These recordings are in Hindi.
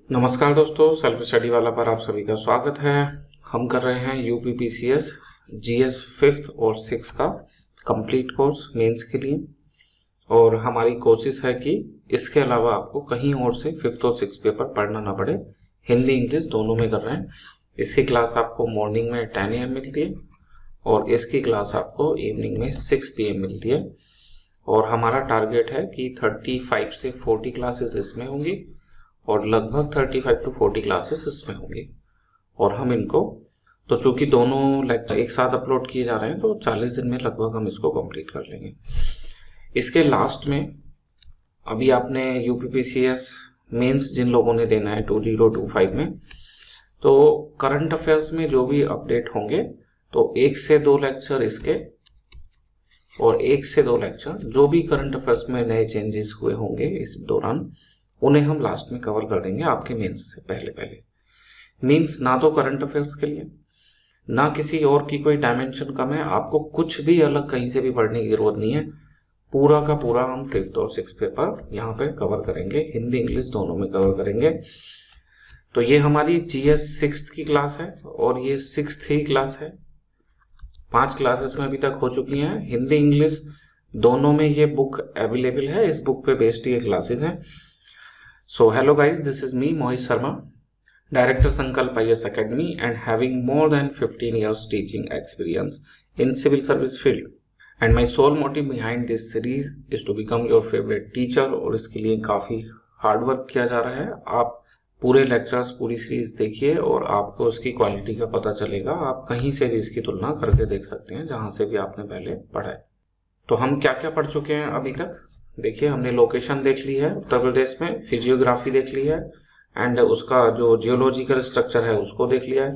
नमस्कार दोस्तों, सेल्फ स्टडी वाला पर आप सभी का स्वागत है। हम कर रहे हैं यूपीपीसीएस जीएस 5th और 6th का कंप्लीट कोर्स मेंस के लिए, और हमारी कोशिश है कि इसके अलावा आपको कहीं और से 5th और 6th पेपर पढ़ना ना पड़े। हिंदी इंग्लिश दोनों में कर रहे हैं। इसकी क्लास आपको मॉर्निंग में 10 AM मिलती है और इसकी क्लास आपको इवनिंग में 6 PM मिलती है। और हमारा टारगेट है कि 35 से 40 क्लासेस इसमें होंगी और लगभग 35 to 40 क्लासेस इसमें होंगी। और हम इनको तो चूंकि दोनों लेक्चर एक साथ अपलोड किए जा रहे हैं तो 40 दिन में लगभग हम इसको कंप्लीट कर लेंगे। इसके लास्ट में अभी आपने यूपीपीसीएस मेंस जिन लोगों ने देना है 2025 में, तो करंट अफेयर्स में जो भी अपडेट होंगे तो 1 से 2 लेक्चर इसके और 1 से 2 लेक्चर जो भी करंट अफेयर्स में नए चेंजेस हुए होंगे इस दौरान, उन्हें हम लास्ट में कवर कर देंगे आपके मेंस से पहले। मींस ना तो करंट अफेयर्स के लिए ना किसी और की कोई डायमेंशन कम है, आपको कुछ भी अलग कहीं से भी पढ़ने की जरूरत नहीं है। पूरा का पूरा हम 5th और 6th पेपर यहाँ पे कवर करेंगे, हिंदी इंग्लिश दोनों में कवर करेंगे। तो ये हमारी जीएस 6th की क्लास है और ये 6th ही क्लास है। 5 क्लासेस में अभी तक हो चुकी हैं। हिंदी इंग्लिश दोनों में ये बुक अवेलेबल है, इस बुक पे बेस्ड ये क्लासेस हैं। So hello guys, this is me Mohit Sharma, Director Sankalp IAS Academy and having more than 15 years teaching experience in civil service field. And my sole motive behind this series is to become your favorite teacher, और इसके लिए काफ़ी हार्ड वर्क किया जा रहा है। आप पूरे लेक्चर्स पूरी सीरीज देखिए और आपको इसकी क्वालिटी का पता चलेगा। आप कहीं से भी इसकी तुलना करके देख सकते हैं जहाँ से भी आपने पहले पढ़ा है। तो हम क्या क्या पढ़ चुके हैं अभी तक देखिए। हमने लोकेशन देख ली है उत्तर प्रदेश में, फिजियोग्राफी देख ली है एंड उसका जो जियोलॉजिकल स्ट्रक्चर है उसको देख लिया है,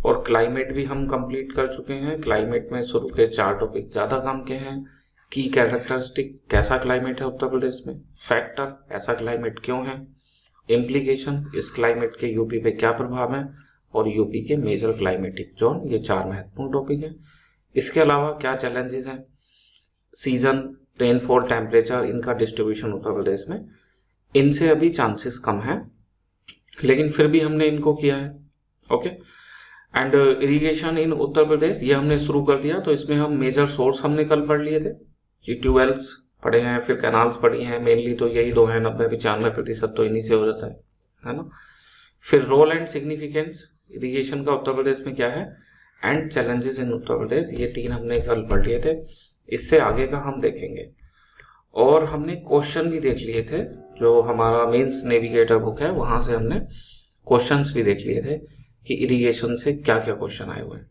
और क्लाइमेट भी हम कंप्लीट कर चुके हैं। क्लाइमेट में शुरू के 4 टॉपिक ज़्यादा काम के हैं। की कैरेक्टरिस्टिक, कैसा क्लाइमेट है उत्तर प्रदेश में, फैक्टर, ऐसा क्लाइमेट क्यों है, इम्प्लीकेशन, इस क्लाइमेट के यूपी पे क्या प्रभाव है, और यूपी के मेजर क्लाइमेटिक जोन, ये 4 महत्वपूर्ण टॉपिक हैं। इसके अलावा क्या चैलेंजेस हैं, सीजन, रेनफॉल, टेम्परेचर, इनका डिस्ट्रीब्यूशन उत्तर प्रदेश में, इनसे अभी चांसेस कम है लेकिन फिर भी हमने इनको किया है। ओके, एंड इरिगेशन इन उत्तर प्रदेश ये हमने शुरू कर दिया। तो इसमें हम मेजर सोर्स हमने कल पढ़ लिए थे, ये ट्यूबवेल्स पढ़े हैं, फिर कैनाल्स पढ़ी हैं। मेनली तो यही 2 हैं, 90-95% तो इन्हीं से हो जाता है ना। फिर रोल एंड सिग्निफिकेंस इरिगेशन का उत्तर प्रदेश में क्या है, and challenges in Uttar Pradesh, ये 3 हमने कल पढ़ लिए थे। इससे आगे का हम देखेंगे। और हमने क्वेश्चन भी देख लिए थे, जो हमारा मेंस नेविगेटर बुक है वहां से हमने क्वेश्चंस भी देख लिए थे कि इरिगेशन से क्या क्या क्वेश्चन आए हुए हैं।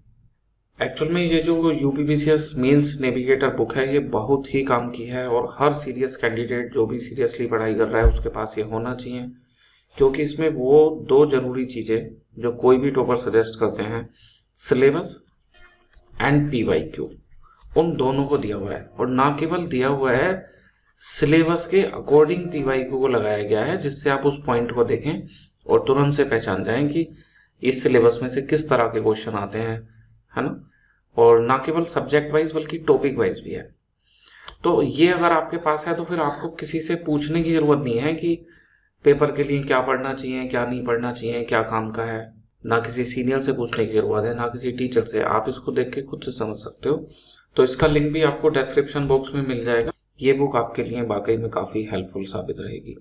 एक्चुअल में ये जो यूपीपीसीएस मेंस नेविगेटर बुक है ये बहुत ही काम की है, और हर सीरियस कैंडिडेट जो भी सीरियसली पढ़ाई कर रहा है उसके पास ये होना चाहिए, क्योंकि इसमें वो 2 जरूरी चीजें जो कोई भी टॉपर सजेस्ट करते हैं, सिलेबस एंड PYQ, उन दोनों को दिया हुआ है। और ना केवल दिया हुआ है, सिलेबस के अकॉर्डिंग PYQ को लगाया गया है, जिससे आप उस पॉइंट को देखें और तुरंत से पहचान जाएं कि इस सिलेबस में से किस तरह के क्वेश्चन आते हैं, है ना। और ना केवल सब्जेक्ट वाइज बल्कि टॉपिक वाइज भी है। तो ये अगर आपके पास है तो फिर आपको किसी से पूछने की जरूरत नहीं है कि पेपर के लिए क्या पढ़ना चाहिए, क्या नहीं पढ़ना चाहिए, क्या काम का है। ना किसी सीनियर से पूछने की जरूरत है, ना किसी टीचर से। आप इसको देख के खुद से समझ सकते हो। तो इसका लिंक भी आपको डिस्क्रिप्शन बॉक्स में मिल जाएगा। ये बुक आपके लिए वाकई में काफ़ी हेल्पफुल साबित रहेगी।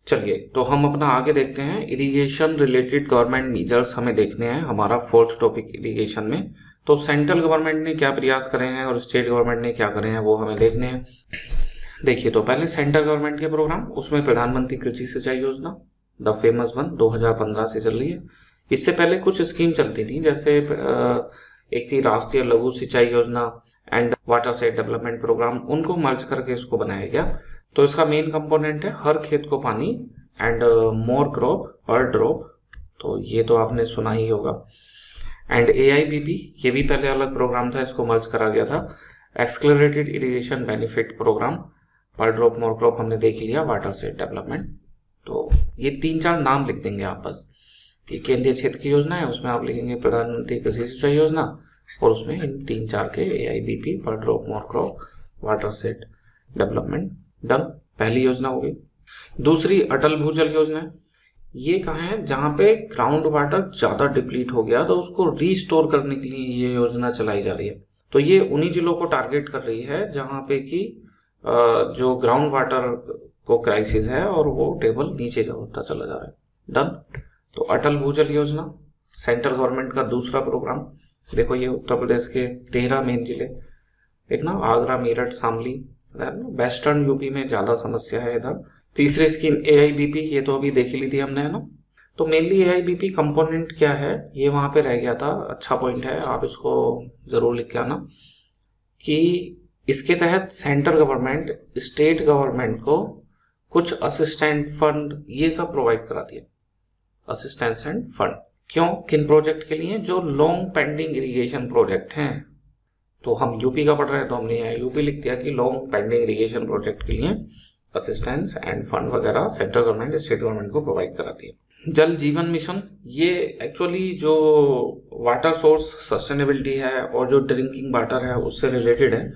चलिए, तो हम अपना आगे देखते हैं। इरिगेशन रिलेटेड गवर्नमेंट मेजर्स हमें देखने हैं, हमारा 4th टॉपिक इरिगेशन में। तो सेंट्रल गवर्नमेंट ने क्या प्रयास करे हैं और स्टेट गवर्नमेंट ने क्या करे हैं वो हमें देखने हैं। देखिए, तो पहले सेंट्रल गवर्नमेंट के प्रोग्राम, उसमें प्रधानमंत्री कृषि सिंचाई योजना, द फेमस वन, 2015 से चल रही है। इससे पहले कुछ स्कीम चलती थी, जैसे एक थी राष्ट्रीय लघु सिंचाई योजना and watershed development programme, उनको मर्ज करके इसको बनाया गया। तो इसका मेन कंपोनेंट है हर खेत को पानी एंड मोर क्रॉप पर ड्रॉप, तो ये तो आपने सुना ही होगा। एंड AIBP, ये भी पहले अलग प्रोग्राम था, इसको मर्ज करा गया था। एक्सक्लरेटेड इरिगेशन बेनिफिट प्रोग्राम, पर ड्रॉप मोर क्रॉप हमने देख लिया, वाटर सेट डेवलपमेंट। तो ये 3-4 नाम लिख देंगे आप बस कि केंद्रीय क्षेत्र की योजना है, उसमें आप लिखेंगे प्रधानमंत्री कृषि सिंचाई योजना, और उसमें इन 3-4 के AIBP, पर drop more crop, water set development, done. पहली योजना हो गई। दूसरी अटल भूजल योजना है। ये कहाँ है, जहाँ पे ग्राउंड वाटर ज्यादा डिप्लीट हो गया तो उसको रीस्टोर करने के लिए ये योजना चलाई जा रही है। तो ये उन्हीं जिलों को टारगेट कर रही है जहाँ पे कि जो ग्राउंड वाटर को क्राइसिस है और वो टेबल नीचे होता चला जा रहा है। डन। तो अटल भूजल योजना सेंट्रल गवर्नमेंट का दूसरा प्रोग्राम। देखो ये उत्तर प्रदेश के 13 मेन जिले, एक ना आगरा, मेरठ, शामली, वेस्टर्न यूपी में ज्यादा समस्या है इधर। तीसरी स्कीम AIBP, ये तो अभी देख ही ली थी हमने, है ना। तो मेनली AIBP कंपोनेंट क्या है, ये वहां पे रह गया था, अच्छा पॉइंट है, आप इसको जरूर लिख के आना कि इसके तहत सेंट्रल गवर्नमेंट स्टेट गवर्नमेंट को कुछ असिस्टेंट फंड ये सब प्रोवाइड कराती है, असिस्टेंस एंड फंड। क्यों, किन प्रोजेक्ट के लिए, जो लॉन्ग पेंडिंग इरिगेशन प्रोजेक्ट हैं। तो हम यूपी का पढ़ रहे हैं तो हमने यहाँ यूपी लिख दिया कि लॉन्ग पेंडिंग इरिगेशन प्रोजेक्ट के लिए असिस्टेंस एंड फंड वगैरह सेंट्रल गवर्नमेंट स्टेट गवर्नमेंट को प्रोवाइड कराती है। जल जीवन मिशन, ये एक्चुअली जो वाटर सोर्स सस्टेनेबिलिटी है और जो ड्रिंकिंग वाटर है उससे रिलेटेड है।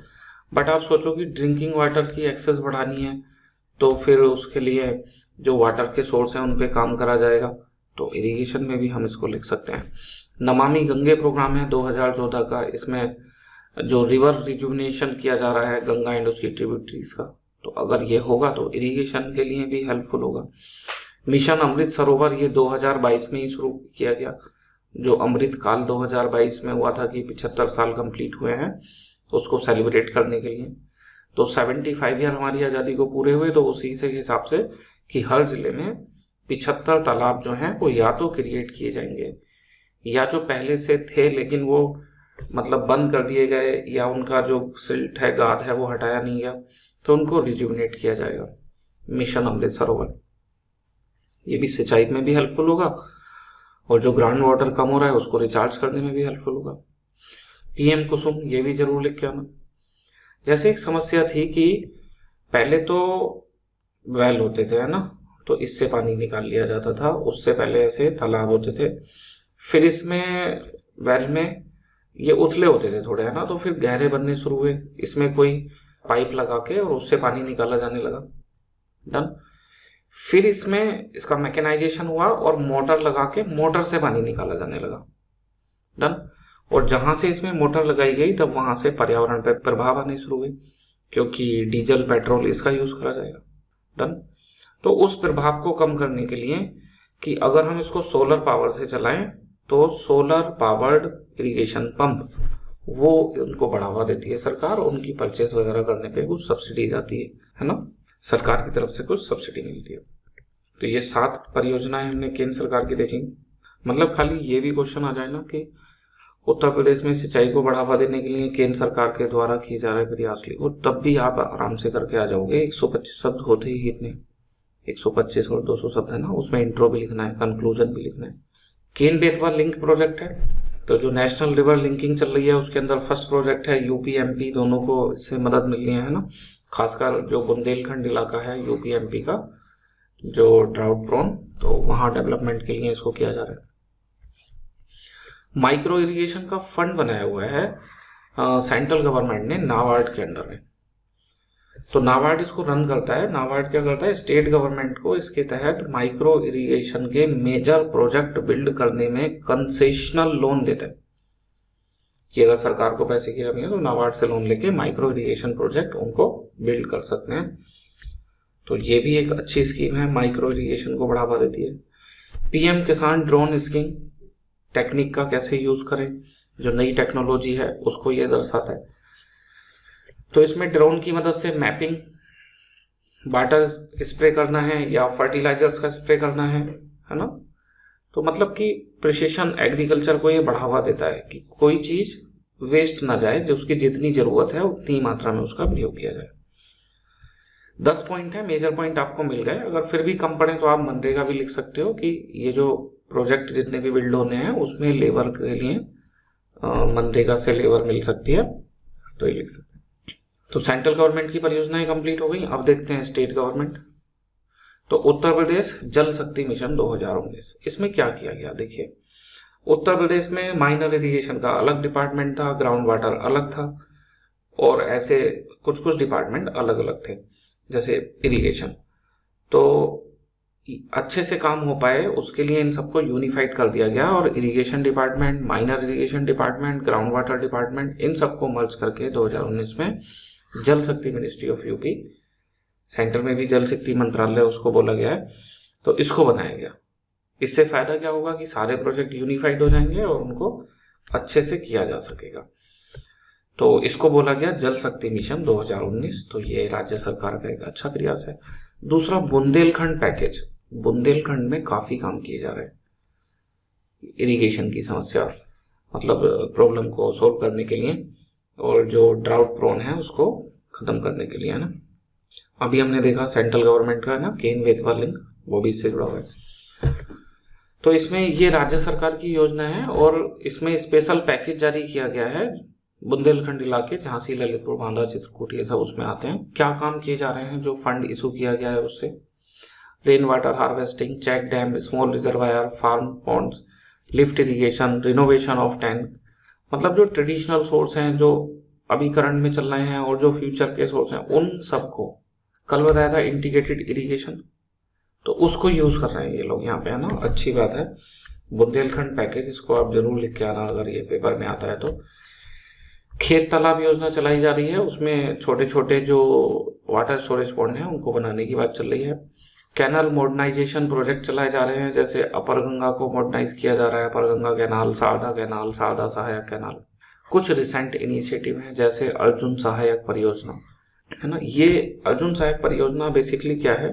बट आप सोचो कि ड्रिंकिंग वाटर की एक्सेस बढ़ानी है तो फिर उसके लिए जो वाटर के सोर्स हैं उन पे काम करा जाएगा, तो इरिगेशन में भी हम इसको लिख सकते हैं। नमामि गंगे प्रोग्राम है 2014 का, इसमें जो रिवर रिजुविनेशन किया जा रहा है गंगा एंड उसकी ट्रिब्यूटरीज का, तो अगर ये होगा तो इरिगेशन के लिए भी हेल्पफुल होगा। मिशन अमृत सरोवर, ये 2022 में ही शुरू किया गया, जो अमृत काल 2022 में हुआ था कि 75 साल कंप्लीट हुए हैं, उसको सेलिब्रेट करने के लिए। तो 75 ईयर हमारी आज़ादी को पूरे हुए, तो उसी से हिसाब से कि हर जिले में 75 तालाब जो हैं वो या तो क्रिएट किए जाएंगे या जो पहले से थे लेकिन वो मतलब बंद कर दिए गए या उनका जो सिल्ट है, गाद है, वो हटाया नहीं गया, तो उनको रिजुविनेट किया जाएगा। मिशन अमृत सरोवर, ये भी सिंचाई में भी हेल्पफुल होगा और जो ग्राउंड वाटर कम हो रहा है उसको रिचार्ज करने में भी हेल्पफुल होगा। PM कुसुम, ये भी जरूर लिख के आना। जैसे एक समस्या थी कि पहले तो वेल होते थे, है ना, तो इससे पानी निकाल लिया जाता था, उससे पहले ऐसे तालाब होते थे, फिर इसमें वेल में ये उथले होते थे थोड़े, है ना, तो फिर गहरे बनने शुरू हुए, इसमें कोई पाइप लगा के और उससे पानी निकाला जाने लगा। डन। फिर इसमें इसका मैकेनाइजेशन हुआ और मोटर लगा के मोटर से पानी निकाला जाने लगा। डन। और जहां से इसमें मोटर लगाई गई तब वहां से पर्यावरण पर प्रभाव आने शुरू हुए क्योंकि डीजल पेट्रोल इसका यूज करा जाएगा। डन। तो उस प्रभाव को कम करने के लिए कि अगर हम इसको सोलर पावर से चलाएं तो सोलर पावर्ड इरिगेशन पंप, वो उनको बढ़ावा देती है सरकार, उनकी परचेस वगैरह करने पे कुछ सब्सिडी जाती है ना, सरकार की तरफ से कुछ सब्सिडी मिलती है। तो ये 7 परियोजनाएं हमने केंद्र सरकार की देखी। मतलब खाली ये भी क्वेश्चन आ जाए ना कि उत्तर प्रदेश में सिंचाई को बढ़ावा देने के लिए केंद्र सरकार के द्वारा किए जा रहे प्रयास लिखो, तब भी आप आराम से करके आ जाओगे। 125 शब्द होते ही इतने, 125 और 200 शब्द है ना, उसमें इंट्रो भी लिखना है, कंक्लूजन भी लिखना है। केन बेतवा लिंक प्रोजेक्ट है, तो जो नेशनल रिवर लिंकिंग चल रही है उसके अंदर फर्स्ट प्रोजेक्ट है। UP MP दोनों को इससे मदद मिल रही है ना, खासकर जो बुंदेलखंड इलाका है UP MP का, जो ड्राउट प्रोन, तो वहां डेवलपमेंट के लिए इसको किया जा रहा है। माइक्रो इरिगेशन का फंड बनाया हुआ है सेंट्रल गवर्नमेंट ने नाबार्ड के अंडर में, तो नाबार्ड इसको रन करता है। नाबार्ड क्या करता है, स्टेट गवर्नमेंट को इसके तहत माइक्रो इरिगेशन के मेजर प्रोजेक्ट बिल्ड करने में कंसेशनल लोन देता है कि अगर सरकार को पैसे की कमी है तो नाबार्ड से लोन लेके माइक्रो इरिगेशन प्रोजेक्ट उनको बिल्ड कर सकते हैं। तो ये भी एक अच्छी स्कीम है, माइक्रो इरिगेशन को बढ़ावा देती है। PM किसान ड्रोन स्कीम, टेक्निक का कैसे यूज करें, जो नई टेक्नोलॉजी है उसको ये दर्शाता है। तो इसमें ड्रोन की मदद से मैपिंग, वाटर स्प्रे करना है या फर्टिलाइजर्स का स्प्रे करना है ना, तो मतलब कि प्रिसिशन एग्रीकल्चर को ये बढ़ावा देता है कि कोई चीज वेस्ट ना जाए, जो उसकी जितनी जरूरत है उतनी मात्रा में उसका प्रयोग किया जाए। 10 पॉइंट है, मेजर पॉइंट आपको मिल गए। अगर फिर भी कम पड़े तो आप मनरेगा भी लिख सकते हो कि ये जो प्रोजेक्ट जितने भी बिल्ड होने हैं उसमें लेबर के लिए मनरेगा से लेबर मिल सकती है, तो ये लिख सकते हैं। तो सेंट्रल गवर्नमेंट की परियोजनाएं कंप्लीट हो गई। अब देखते हैं स्टेट गवर्नमेंट। तो उत्तर प्रदेश जल शक्ति मिशन 2019, इसमें क्या किया गया देखिए। उत्तर प्रदेश में माइनर इरिगेशन का अलग डिपार्टमेंट था, ग्राउंड वाटर अलग था, और ऐसे कुछ कुछ डिपार्टमेंट अलग अलग थे जैसे इरिगेशन। तो अच्छे से काम हो पाए उसके लिए इन सबको यूनिफाइड कर दिया गया और irrigation department, minor irrigation department, ground water department, इन सबको मर्ज करके 2019 में जल शक्ति मिनिस्ट्री ऑफ यूपी, सेंटर में भी जल शक्ति मंत्रालय उसको बोला गया है, तो इसको बनाया गया। इससे फायदा क्या होगा कि सारे प्रोजेक्ट यूनिफाइड हो जाएंगे और उनको अच्छे से किया जा सकेगा। तो इसको बोला गया जल शक्ति मिशन 2019। तो ये राज्य सरकार का एक अच्छा प्रयास है। दूसरा बुंदेलखंड पैकेज। बुंदेलखंड में काफी काम किए जा रहे हैं इरिगेशन की समस्या मतलब प्रॉब्लम को सोल्व करने के लिए और जो ड्राउट प्रोन है उसको खत्म करने के लिए, है ना। अभी हमने देखा सेंट्रल गवर्नमेंट का है ना केन बेतवा लिंक, वो भी इससे जुड़ा हुआ है। तो इसमें ये राज्य सरकार की योजना है और इसमें स्पेशल पैकेज जारी किया गया है। बुंदेलखंड इलाके झांसी, ललितपुर, बांदा, चित्रकूट ये सब उसमें आते हैं। क्या काम किए जा रहे हैं जो फंड इशू किया गया है उससे? Rain water harvesting, check dam, small reservoir, farm ponds, lift irrigation, renovation of tank, मतलब जो ट्रेडिशनल सोर्स हैं जो अभी करंट में चल रहे हैं और जो फ्यूचर के सोर्स हैं उन सबको, कल बताया था इंटीग्रेटेड इरिगेशन, तो उसको यूज कर रहे हैं ये लोग यहाँ पे, है ना। अच्छी बात है। बुंदेलखंड पैकेज, इसको आप जरूर लिख के आना अगर ये पेपर में आता है तो। खेत तालाब योजना चलाई जा रही है, उसमें छोटे छोटे जो वाटर स्टोरेज पॉइंट हैं उनको बनाने की बात चल रही है। कैनाल मॉडर्नाइजेशन प्रोजेक्ट चलाए जा रहे हैं, जैसे अपर गंगा को मॉडर्नाइज किया जा रहा है, अपर गंगा कैनाल, शारदा सहायक कैनाल। कुछ रिसेंट इनिशिएटिव हैं जैसे अर्जुन सहायक परियोजना, है ना। ये अर्जुन सहायक परियोजना बेसिकली क्या है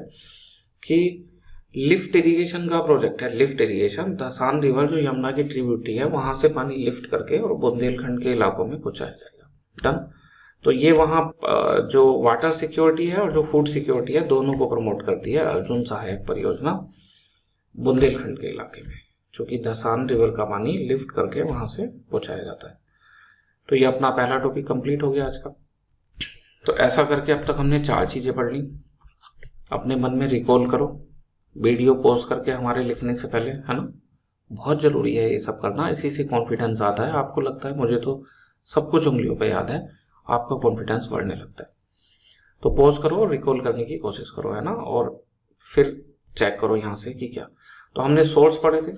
कि लिफ्ट इरिगेशन का प्रोजेक्ट है। लिफ्ट इरिगेशन, धसान रिवर जो यमुना की ट्रिब्यूटरी है वहां से पानी लिफ्ट करके और बुंदेलखंड के इलाकों में पहुंचाया जाएगा। डन। तो ये वहां जो वाटर सिक्योरिटी है और जो फूड सिक्योरिटी है दोनों को प्रमोट करती है अर्जुन सहायक परियोजना बुंदेलखंड के इलाके में, चूंकि धसान रिवर का पानी लिफ्ट करके वहां से पहुंचाया जाता है। तो ये अपना पहला टॉपिक कंप्लीट हो गया आज का। तो ऐसा करके अब तक हमने 4 चीजें पढ़ ली। अपने मन में रिकॉल करो, वीडियो पॉज करके हमारे लिखने से पहले, है ना। बहुत जरूरी है ये सब करना, इसी से कॉन्फिडेंस आता है। आपको लगता है मुझे तो सब कुछ उंगलियों पे याद है, आपका कॉन्फिडेंस बढ़ने लगता है। तो पॉज करो और रिकॉल करने की कोशिश करो, है ना, और फिर चेक करो यहाँ से कि क्या। तो हमने सोर्स पढ़े थे,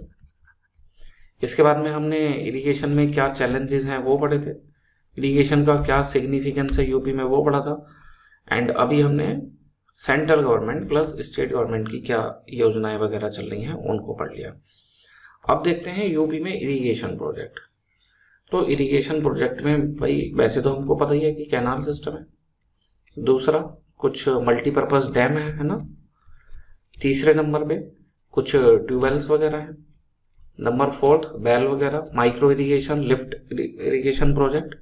इसके बाद में हमने इरिगेशन में क्या चैलेंजेस हैं वो पढ़े थे, इरिगेशन का क्या सिग्निफिकेंस है यूपी में वो पढ़ा था, एंड अभी हमने central government plus state government की क्या योजनाएं वगैरह चल रही हैं उनको पढ़ लिया। अब देखते हैं यूपी में इरिगेशन प्रोजेक्ट। तो इरिगेशन प्रोजेक्ट में भाई वैसे तो हमको पता ही है कि कैनाल सिस्टम है, दूसरा कुछ मल्टीपर्पज डैम है ना, तीसरे नंबर पे कुछ ट्यूबवेल्स वगैरह है, नंबर 4 बेल वगैरह, micro irrigation, lift irrigation project.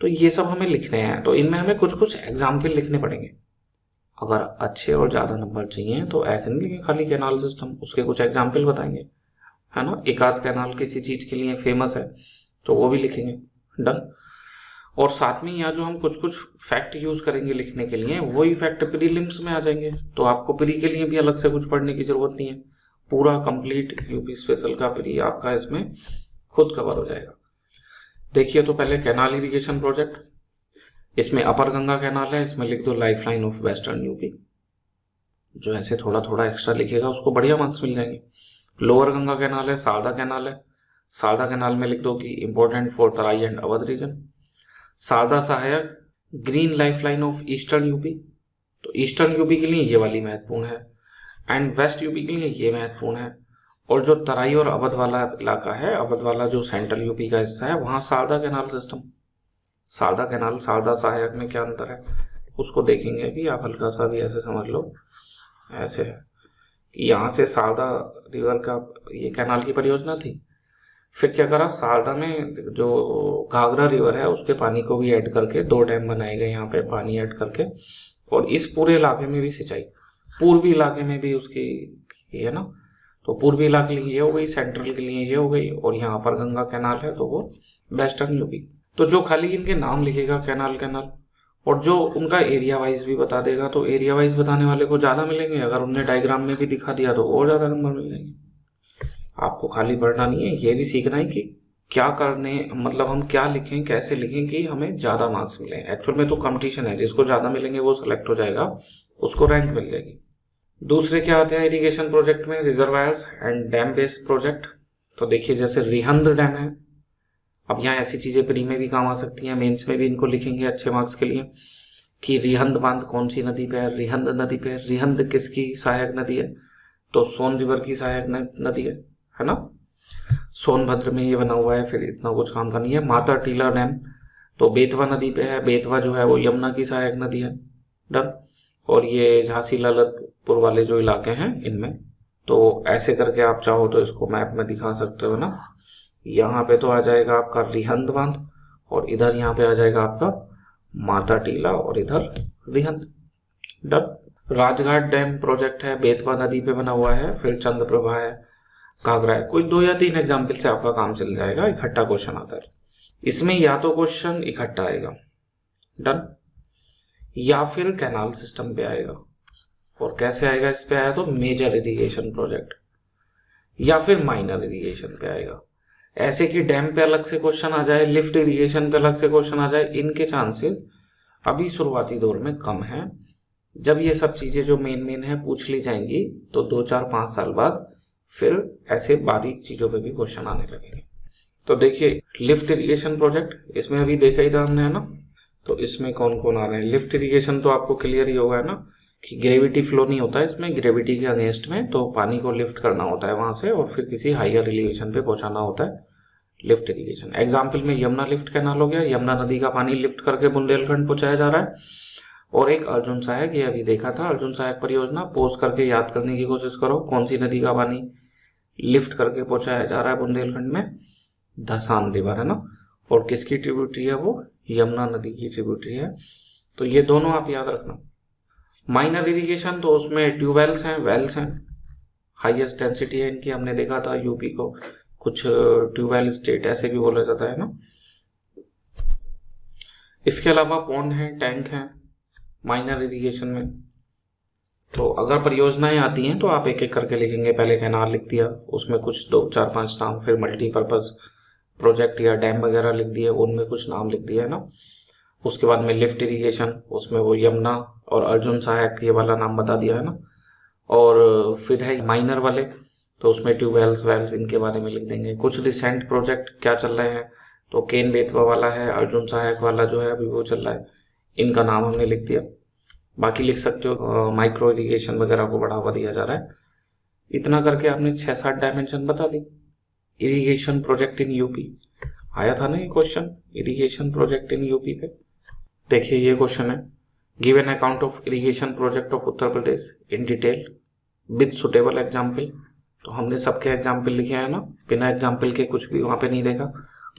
तो ये सब हमें लिखने हैं, तो इनमें हमें कुछ कुछ एग्जाम्पल लिखने पड़ेंगे। अगर अच्छे और ज्यादा नंबर चाहिए तो ऐसे नहीं लिखें खाली कैनाल सिस्टम, उसके कुछ एग्जाम्पल बताएंगे, है ना। एक आध कैनाल किसी चीज के लिए फेमस है तो वो भी लिखेंगे। डन। और साथ में यहाँ जो हम कुछ कुछ फैक्ट यूज करेंगे लिखने के लिए, वही फैक्ट प्रीलिम्स में आ जाएंगे, तो आपको प्री के लिए भी अलग से कुछ पढ़ने की जरूरत नहीं है। पूरा कंप्लीट यूपी स्पेशल का प्री आपका इसमें खुद कवर हो जाएगा। देखिए तो पहले कैनाल इरिगेशन प्रोजेक्ट, इसमें अपर गंगा कैनाल है, इसमें लिख दो लाइफलाइन ऑफ वेस्टर्न यूपी। जो ऐसे थोड़ा थोड़ा एक्स्ट्रा लिखेगा उसको बढ़िया मार्क्स मिल जाएंगे। लोअर गंगा कैनाल है, शारदा कैनाल है, शारदा कैनाल में लिख दो कि important for Terai and Awadh region. Sharda Sahayak green lifeline of eastern UP, तो ईस्टर्न यूपी के लिए ये वाली महत्वपूर्ण है, एंड वेस्ट यूपी के लिए ये महत्वपूर्ण है। और जो तराई और अवध वाला इलाका है, अवध वाला जो सेंट्रल यूपी का हिस्सा है, वहां Sharda canal system, Sharda canal Sharda सहायक में क्या अंतर है उसको देखेंगे। अभी आप हल्का सा भी ऐसे समझ लो, ऐसे है कि यहाँ से शारदा रिवर का ये कैनाल की परियोजना थी, फिर क्या करा, शारदा में जो घाघरा रिवर है उसके पानी को भी ऐड करके 2 डैम बनाए गए यहाँ पे पानी ऐड करके, और इस पूरे इलाके में भी सिंचाई, पूर्वी इलाके में भी उसकी है ना। तो पूर्वी इलाके के लिए ये हो गई, सेंट्रल के लिए ये हो गई, और यहाँ पर गंगा कैनाल है तो वो वेस्टर्न यूपी। तो जो खाली इनके नाम लिखेगा कैनाल कैनाल, और जो उनका एरिया वाइज भी बता देगा, तो एरिया वाइज बताने वाले को ज्यादा मिलेंगे। अगर उनने डायग्राम में भी दिखा दिया तो और ज्यादा नंबर मिल जाएंगे। आपको खाली पढ़ना नहीं है, ये भी सीखना है कि क्या करने, मतलब हम क्या लिखें, कैसे लिखें कि हमें ज्यादा मार्क्स मिले। एक्चुअल में तो कंपटीशन है, जिसको ज्यादा मिलेंगे वो सिलेक्ट हो जाएगा, उसको रैंक मिल जाएगी। दूसरे क्या आते हैं इरिगेशन प्रोजेक्ट में, reservoirs and dam based project. तो देखिए जैसे रिहंद डैम है, अब यहाँ ऐसी चीजें प्री में भी काम आ सकती हैं, मेंस में भी इनको लिखेंगे अच्छे मार्क्स के लिए कि रिहंद बांध कौन सी नदी पे है, रिहंद नदी पे है। रिहंद किसकी सहायक नदी है, तो सोन रिवर की सहायक नदी है ना, सोनभद्र में ये बना हुआ है, फिर इतना कुछ काम का नहीं है। माता टीला डैम तो बेतवा नदी पे है, बेतवा जो है वो यमुना की सहायक नदी है, डन। और ये झांसी ललितपुर वाले जो इलाके हैं इनमें, तो ऐसे करके आप चाहो तो इसको मैप में दिखा सकते हो ना। यहाँ पे तो आ जाएगा आपका रिहंद बांध और इधर यहाँ पे आ जाएगा आपका माता टीला और इधर Rihand, done. Rajghat dam project है, बेतवा नदी पे बना हुआ है, फिर चंद्रप्रभा है, घाघरा है। कोई 2 या 3 एग्जाम्पल से आपका काम चल जाएगा, इकट्ठा क्वेश्चन आता है इसमें। या तो क्वेश्चन इकट्ठा आएगा, डन, या फिर कैनाल सिस्टम पे आएगा। और कैसे आएगा इस पे आया तो मेजर इरिगेशन प्रोजेक्ट या फिर माइनर इरिगेशन पे आएगा। ऐसे कि डैम पे अलग से क्वेश्चन आ जाए, लिफ्ट इरिगेशन पे अलग से क्वेश्चन आ जाए, इनके चांसेस अभी शुरुआती दौर में कम है। जब ये सब चीजें जो मेन है पूछ ली जाएंगी तो 2, 4, 5 साल बाद फिर ऐसे बारीक चीजों पे भी क्वेश्चन आने लगेंगे। तो देखिए लिफ्ट इरिगेशन प्रोजेक्ट, इसमें अभी देखा ही था हमने, है ना। तो इसमें कौन कौन आ रहे हैं, लिफ्ट इरिगेशन तो आपको क्लियर ही होगा, है ना, कि ग्रेविटी फ्लो नहीं होता है इसमें, ग्रेविटी के अगेंस्ट में, तो पानी को लिफ्ट करना होता है वहां से और फिर किसी हायर एलिवेशन पे पहुंचाना होता है, लिफ्ट इरिगेशन। एग्जाम्पल में यमुना लिफ्ट कैनाल हो गया, यमुना नदी का पानी लिफ्ट करके बुंदेलखंड पहुंचाया जा रहा है। और एक अर्जुन सहायक, ये अभी देखा था, अर्जुन सहायक परियोजना, पोज करके याद करने की कोशिश करो कौन सी नदी का पानी लिफ्ट करके पहुंचाया जा रहा है बुंदेलखंड में, धसान रिवर, है ना। और किसकी ट्रिब्यूटरी है वो, यमुना नदी की ट्रिब्यूटरी है। तो ये दोनों आप याद रखना। माइनर इरिगेशन तो उसमें ट्यूबवेल्स हैं, वेल्स हैं, हाईएस्ट डेंसिटी है इनकी, हमने देखा था यूपी को कुछ ट्यूबवेल स्टेट ऐसे भी बोला जाता है ना। इसके अलावा पॉन्ड है, टैंक है माइनर इरिगेशन में। तो अगर परियोजनाएं आती हैं तो आप एक एक करके लिखेंगे, पहले कैनाल लिख दिया, उसमें कुछ 2, 4, 5 नाम, फिर मल्टीपर्पज प्रोजेक्ट या डैम वगैरह लिख दिए, उनमें कुछ नाम लिख दिया, है ना। उसके बाद में लिफ्ट इरिगेशन, उसमें वो यमुना और अर्जुन सहायक ये वाला नाम बता दिया, है ना। और फिर है माइनर वाले, तो उसमें ट्यूबवेल्स वेल्स इनके बारे में लिख देंगे। कुछ रिसेंट प्रोजेक्ट क्या चल रहे हैं, तो केन बेतवा वाला है, अर्जुन सहायक वाला जो है अभी वो चल रहा है, इनका नाम हमने लिख दिया। बाकी लिख सकते हो माइक्रो इरिगेशन वगैरह को बढ़ावा दिया जा रहा है। इतना करके आपने 6-7 डायमेंशन बता दी। इरिगेशन प्रोजेक्ट इन यूपी आया था ना ये question, irrigation project in UP पे। देखिए ये क्वेश्चन है, give an account of irrigation project of Uttar Pradesh in detail with suitable example. तो हमने सबके एग्जाम्पल लिखे हैं ना, बिना एग्जाम्पल के कुछ भी वहां पे नहीं देखा।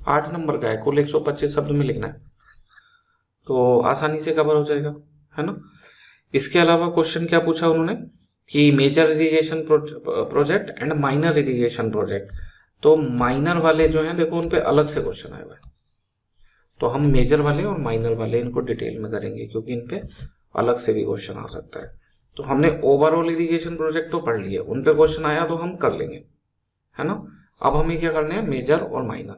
8 नंबर का है, कुल 125 शब्द में लिखना है, तो आसानी से कवर हो जाएगा, है ना। इसके अलावा क्वेश्चन क्या पूछा उन्होंने कि major irrigation project and minor irrigation project. तो माइनर वाले जो हैं देखो उन पे अलग से क्वेश्चन आए हुए हैं, तो हम मेजर वाले और माइनर वाले इनको डिटेल में करेंगे क्योंकि इन पे अलग से भी क्वेश्चन आ सकता है। तो हमने ओवरऑल इरिगेशन प्रोजेक्ट तो पढ़ लिए, उन पे क्वेश्चन आया तो हम कर लेंगे, है ना। अब हमें क्या करने हैं, मेजर और माइनर।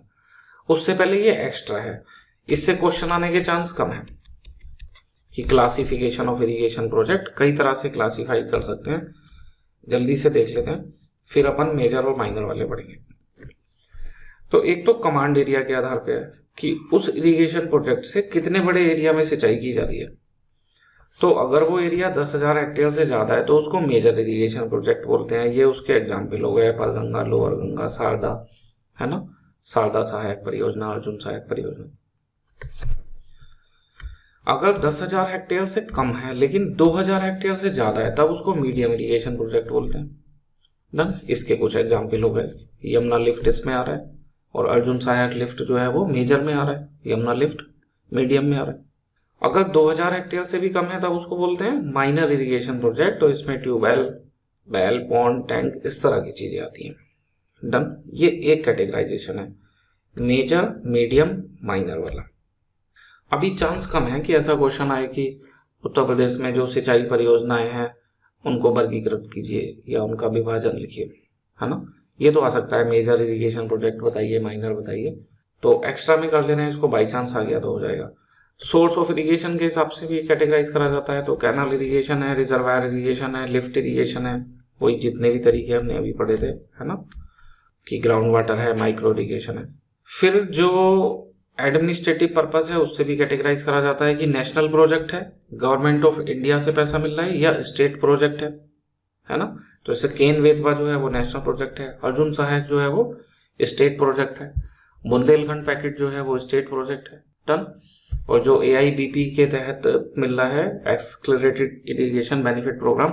उससे पहले ये एक्स्ट्रा है, इससे क्वेश्चन आने के चांस कम है कि क्लासिफिकेशन ऑफ इरिगेशन प्रोजेक्ट कई तरह से क्लासिफाई कर सकते हैं। जल्दी से देख लेते हैं, फिर अपन मेजर और माइनर वाले पढ़ेंगे। तो एक तो कमांड एरिया के आधार पे है कि उस इरिगेशन प्रोजेक्ट से कितने बड़े एरिया में सिंचाई की जा रही है। तो अगर वो एरिया 10,000 हेक्टेयर से ज्यादा है तो उसको मेजर इरिगेशन प्रोजेक्ट बोलते हैं। ये उसके एग्जाम्पल हो गए, अपर गंगा, लोअर गंगा, शारदा, है ना, शारदा सहायक परियोजना, अर्जुन सहायक परियोजना। अगर 10,000 हेक्टेयर से कम है लेकिन 2,000 हेक्टेयर से ज्यादा है तब उसको मीडियम इरिगेशन प्रोजेक्ट बोलते हैं, डन। इसके कुछ एग्जाम्पल हो गए, यमुना लिफ्ट इसमें आ रहा है और अर्जुन सहायक लिफ्ट जो है वो मेजर में आ रहा है, यमुना लिफ्ट मीडियम में आ रहा है। अगर 2,000 हेक्टेयर से भी कम है तब उसको बोलते हैं माइनर इरिगेशन प्रोजेक्ट। तो इसमें ट्यूबवेल, बेल, पॉन्ड, टैंक, इस तरह की चीजें आती हैं, डन। ये एक कैटेगराइजेशन है, मेजर, मीडियम, माइनर वाला। अभी चांस कम है कि ऐसा क्वेश्चन आए कि उत्तर प्रदेश में जो सिंचाई परियोजनाएं हैं उनको वर्गीकृत कीजिए या उनका विभाजन लिखिए, है ना। ये तो आ सकता है, मेजर इरिगेशन प्रोजेक्ट बताइए, माइनर बताइए। तो एक्स्ट्रा में कर लेना है इसको, बाई चांस आ गया तो हो जाएगा। सोर्स ऑफ इरिगेशन के हिसाब से भी कैटेगराइज करा जाता है, तो कैनाल इरिगेशन है, रिजर्वायर इरिगेशन है, लिफ्ट इरिगेशन है, वही जितने भी तरीके हमने अभी पढ़े थे, है ना, कि ग्राउंड वाटर है, माइक्रो इरिगेशन है। फिर जो एडमिनिस्ट्रेटिव पर्पस है उससे भी कैटेगराइज करा जाता है कि नेशनल प्रोजेक्ट है, गवर्नमेंट ऑफ इंडिया से पैसा मिल रहा है, या स्टेट प्रोजेक्ट है ना। तो जैसे केन वेतवा जो है वो नेशनल प्रोजेक्ट है, अर्जुन सहायक जो है वो स्टेट प्रोजेक्ट है, बुंदेलखंड पैकेट जो है वो स्टेट प्रोजेक्ट है, डन। और जो AIBP के तहत मिल रहा है एक्सक्लरेटेड इरिगेशन बेनिफिट प्रोग्राम,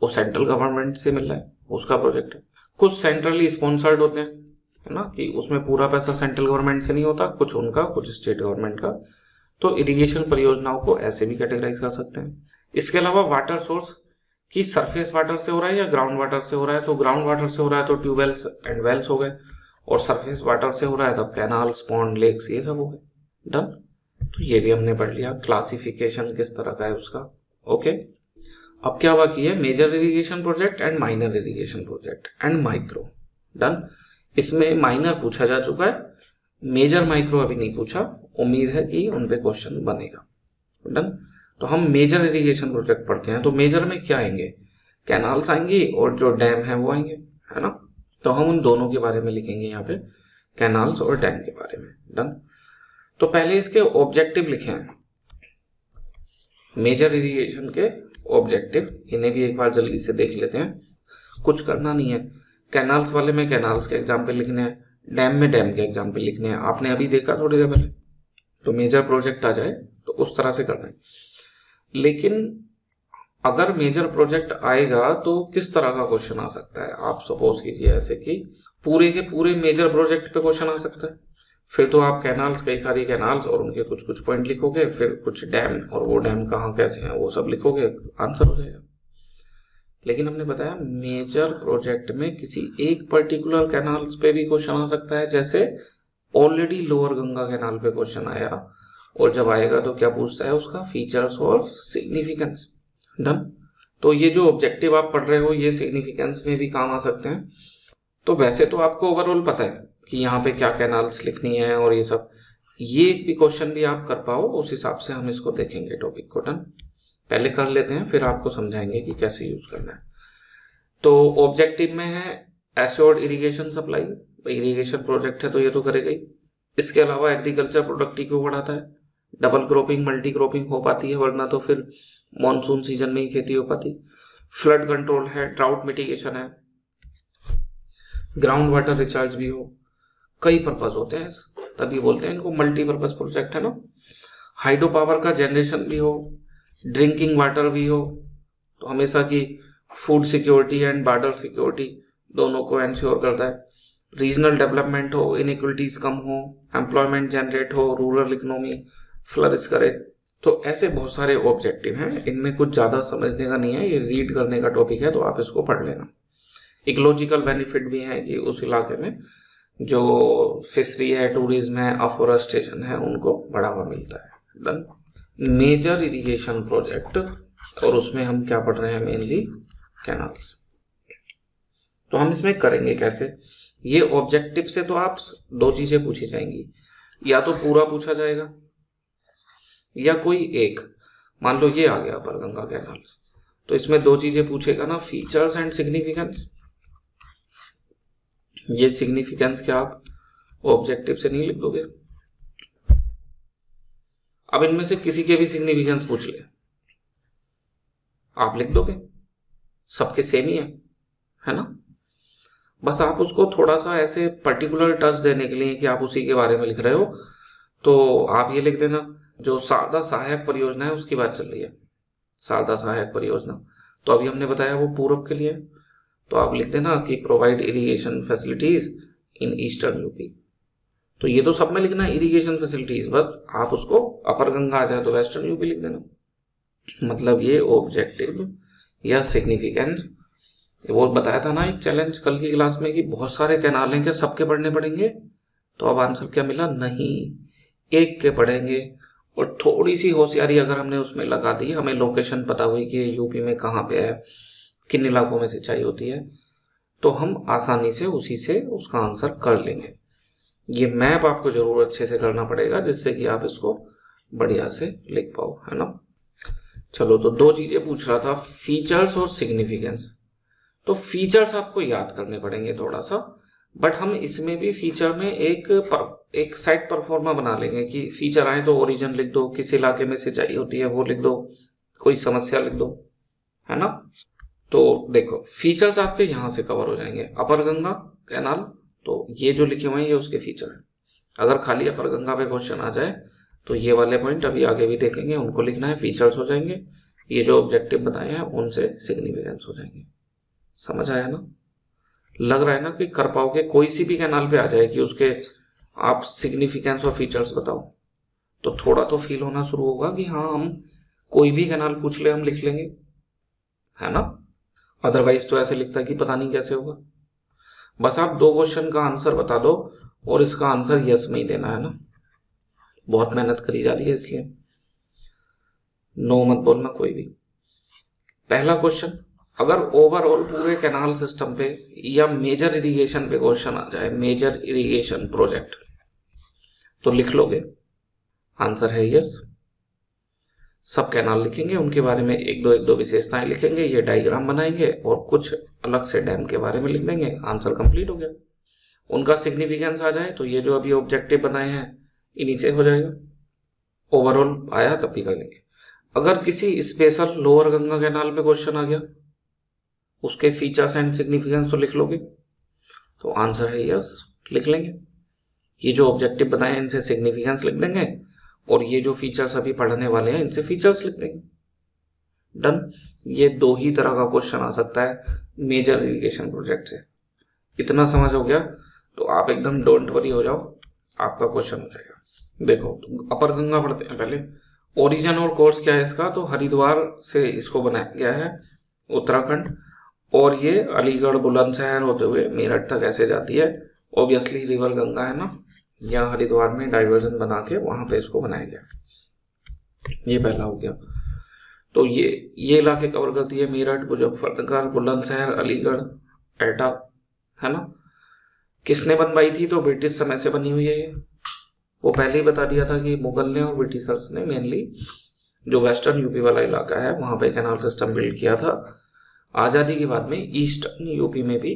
वो सेंट्रल गवर्नमेंट से मिल रहा है, उसका प्रोजेक्ट है। कुछ सेंट्रली स्पॉन्सर्ड होते हैं, है ना, कि उसमें पूरा पैसा सेंट्रल गवर्नमेंट से नहीं होता, कुछ उनका, कुछ स्टेट गवर्नमेंट का। तो इरिगेशन परियोजनाओं को ऐसे भी कैटेगराइज कर सकते हैं। इसके अलावा वाटर सोर्स की सरफेस वाटर से हो रहा है या ग्राउंड वाटर से हो रहा है, तो ग्राउंड वाटर से हो रहा है तो ट्यूबवेल्स एंड वेल्स हो गए, और सरफेस वाटर से हो रहा है तब कैनाल्स, पॉन्ड, लेक्स, ये सब हो गए, डन। तो ये भी हमने पढ़ लिया, क्लासिफिकेशन किस तरह का है उसका, ओके। अब क्या बाकी है, major irrigation project and minor irrigation project and micro, done. इसमें माइनर पूछा जा चुका है, मेजर माइक्रो अभी नहीं पूछा, उम्मीद है कि उन पे क्वेश्चन बनेगा, डन। तो हम मेजर इरिगेशन प्रोजेक्ट पढ़ते हैं, तो मेजर में क्या आएंगे, कैनाल्स आएंगी और जो डैम है वो आएंगे, है ना। तो हम उन दोनों के बारे में लिखेंगे यहाँ पे, कैनाल्स और डैम के बारे में, डन। तो पहले इसके ऑब्जेक्टिव लिखे हैं, मेजर इरिगेशन के ऑब्जेक्टिव, इन्हें भी एक बार जल्दी से देख लेते हैं, कुछ करना नहीं है। कैनाल्स वाले में कैनाल्स के एग्जाम्पल लिखने हैं, डैम में डैम के एग्जाम्पल लिखने हैं, आपने अभी देखा थोड़ी देर पहले। तो मेजर प्रोजेक्ट आ जाए तो उस तरह से करना है। लेकिन अगर मेजर प्रोजेक्ट आएगा तो किस तरह का क्वेश्चन आ सकता है, आप सपोज कीजिए ऐसे कि पूरे के पूरे मेजर प्रोजेक्ट पे क्वेश्चन आ सकता है, फिर तो आप कैनाल्स, कई सारी कैनाल्स और उनके कुछ कुछ पॉइंट लिखोगे, फिर कुछ डैम और वो डैम कहाँ कैसे हैं वो सब लिखोगे, आंसर हो जाएगा। लेकिन हमने बताया मेजर प्रोजेक्ट में किसी एक पर्टिकुलर कैनाल्स पे भी क्वेश्चन आ सकता है, जैसे ऑलरेडी लोअर गंगा कैनाल पे क्वेश्चन आया, और जब आएगा तो क्या पूछता है, उसका फीचर्स और सिग्निफिकेंस, डन। तो ये जो ऑब्जेक्टिव आप पढ़ रहे हो ये सिग्निफिकेंस में भी काम आ सकते हैं। तो वैसे तो आपको ओवरऑल पता है कि यहाँ पे क्या कैनाल्स लिखनी है और ये सब, ये भी क्वेश्चन भी आप कर पाओ, उस हिसाब से हम इसको देखेंगे टॉपिक को, डन। पहले कर लेते हैं, फिर आपको समझाएंगे कि कैसे यूज करना है। तो ऑब्जेक्टिव में है assured irrigation supply, irrigation project है तो ये तो करेगा ही। इसके अलावा एग्रीकल्चर प्रोडक्टिविटी को बढ़ाता है, डबल क्रॉपिंग, मल्टी क्रॉपिंग हो पाती है, वरना तो फिर मॉनसून सीजन में ही खेती हो पाती। फ्लड कंट्रोल है, ड्राउट मिटिगेशन है, ग्राउंड वाटर रिचार्ज भी हो, कई पर्पज होते हैं, तभी बोलते हैं इनको मल्टीपर्पज प्रोजेक्ट, है ना। हाइड्रो पावर का जनरेशन भी हो, ड्रिंकिंग वाटर भी हो, तो हमेशा की food security and border security दोनों को एंश्योर करता है। रीजनल डेवलपमेंट हो, इनइक्वलिटीज कम हो, एम्प्लॉयमेंट जनरेट हो, रूरल इकोनॉमी फ्लरिश करे। तो ऐसे बहुत सारे ऑब्जेक्टिव हैं, इनमें कुछ ज्यादा समझने का नहीं है, ये रीड करने का टॉपिक है, तो आप इसको पढ़ लेना। इकोलॉजिकल बेनिफिट भी है कि उस इलाके में जो फिशरी है, टूरिज्म है, अफोरेस्टेशन है, उनको बढ़ावा मिलता है, डन। मेजर इरिगेशन प्रोजेक्ट, और उसमें हम क्या पढ़ रहे हैं, मेनली कैनाल्स। तो हम इसमें करेंगे कैसे, ये ऑब्जेक्टिव से तो आप दो चीजें पूछी जाएंगी, या तो पूरा पूछा जाएगा या कोई एक, मान लो ये आ गया अपर गंगा कैनाल्स, तो इसमें दो चीजें पूछेगा ना, फीचर्स एंड सिग्निफिकेंस। ये सिग्निफिकेंस क्या आप ऑब्जेक्टिव से नहीं लिख दोगे, अब इनमें से किसी के भी सिग्निफिकेंस पूछ ले, आप लिख दोगे, सबके सेम ही है ना। बस आप उसको थोड़ा सा ऐसे पर्टिकुलर टच देने के लिए कि आप उसी के बारे में लिख रहे हो, तो आप ये लिख देना, जो शारदा सहायक परियोजना है उसकी बात चल रही है, शारदा सहायक परियोजना, तो अभी हमने बताया वो पूरब के लिए, तो आप लिख देना कि provide irrigation facilities in eastern UP. तो ये तो सब में लिखना है इरिगेशन फैसिलिटीज, बस आप उसको अपर गंगा आ जाए तो वेस्टर्न यूपी लिख देना। मतलब ये ऑब्जेक्टिव या सिग्निफिकेंस, वो बताया था ना एक चैलेंज कल की क्लास में कि बहुत सारे कैनाल हैं, क्या सबके पढ़ने पड़ेंगे, तो अब आंसर क्या मिला, नहीं, एक के पढ़ेंगे। और थोड़ी सी होशियारी अगर हमने उसमें लगा दी, हमें लोकेशन पता हुई कि यूपी में कहाँ पे है, किन इलाकों में सिंचाई होती है, तो हम आसानी से उसी से उसका आंसर कर लेंगे। ये मैप आपको जरूर अच्छे से करना पड़ेगा, जिससे कि आप इसको बढ़िया से लिख पाओ, है ना। चलो, तो दो चीजें पूछ रहा था, फीचर्स और सिग्निफिकेंस। तो फीचर्स आपको याद करने पड़ेंगे थोड़ा सा, बट हम इसमें भी फीचर में एक साइट परफॉर्मा बना लेंगे कि फीचर आए तो ओरिजिन लिख दो, किस इलाके में सिंचाई होती है वो लिख दो, कोई समस्या लिख दो, है ना। तो देखो, फीचर्स आपके यहां से कवर हो जाएंगे। अपर गंगा कैनाल, तो ये जो लिखे हुए हैं ये उसके फीचर है। अगर खाली अपर गंगा पे क्वेश्चन आ जाए तो ये वाले पॉइंट अभी आगे भी देखेंगे, उनको लिखना है, फीचर्स हो जाएंगे। ये जो ऑब्जेक्टिव बताए हैं उनसे सिग्निफिकेंस हो जाएंगे। समझ आया ना? लग रहा है ना कि कर पाओगे? कोई सी भी कैनाल पे आ जाए कि उसके आप सिग्निफिकेंस और फीचर्स बताओ, तो थोड़ा तो फील होना शुरू होगा कि हाँ, हम कोई भी कैनाल पूछ ले हम लिख लेंगे, है ना। अदरवाइज तो ऐसे लिखता कि पता नहीं कैसे होगा। बस आप दो क्वेश्चन का आंसर बता दो और इसका आंसर यस में ही देना है ना। बहुत मेहनत करी जा रही है इसलिए नो मत बोलना कोई भी। पहला क्वेश्चन, अगर ओवरऑल पूरे कैनाल सिस्टम पे या मेजर इरिगेशन पे क्वेश्चन आ जाए, मेजर इरिगेशन प्रोजेक्ट, तो लिख लोगे? आंसर है यस। सब कैनाल लिखेंगे, उनके बारे में एक दो विशेषताएं लिखेंगे, ये डायग्राम बनाएंगे और कुछ अलग से डैम के बारे में लिख देंगे, आंसर कंप्लीट हो गया। उनका सिग्निफिकेंस आ जाए तो ये जो अभी ऑब्जेक्टिव बनाए हैं इन्हीं से हो जाएगा। ओवरऑल आया तब भी कर लेंगे। अगर किसी स्पेशल लोअर गंगा कैनाल पे क्वेश्चन आ गया, उसके फीचर्स एंड सिग्निफिकेंस तो लिख लोगे? तो आंसर है यस, लिख लेंगे। ये जो ऑब्जेक्टिव बताए हैं इनसे सिग्निफिकेंस लिख देंगे और ये जो फीचर्स अभी पढ़ने वाले हैं इनसे फीचर्स लिख देंगे। डन। ये दो ही तरह का क्वेश्चन आ सकता है मेजर इरिगेशन प्रोजेक्ट से। इतना समझ हो गया तो आप एकदम डोंट वरी हो जाओ, आपका क्वेश्चन हो जाएगा। देखो, अपर गंगा पढ़ते हैं पहले। ओरिजिन और कोर्स क्या है इसका? तो हरिद्वार से इसको बनाया गया है, उत्तराखंड, और ये अलीगढ़ बुलंदशहर होते हुए मेरठ तक ऐसे जाती है। ऑब्वियसली रिवर गंगा है ना, यहाँ हरिद्वार में डाइवर्जन बना के वहां पे इसको बनाया गया। ये पहला हो गया। तो ये इलाके कवर करती है, मेरठ, मुजफ्फरनगर, बुलंदशहर, अलीगढ़, एटा, है ना। किसने बनवाई थी? तो ब्रिटिश समय से बनी हुई है ये। वो पहले ही बता दिया था कि मुगल ने और ब्रिटिशर्स ने मेनली जो वेस्टर्न यूपी वाला इलाका है वहां पे कैनाल सिस्टम बिल्ड किया था। आजादी के बाद में ईस्टर्न यूपी में भी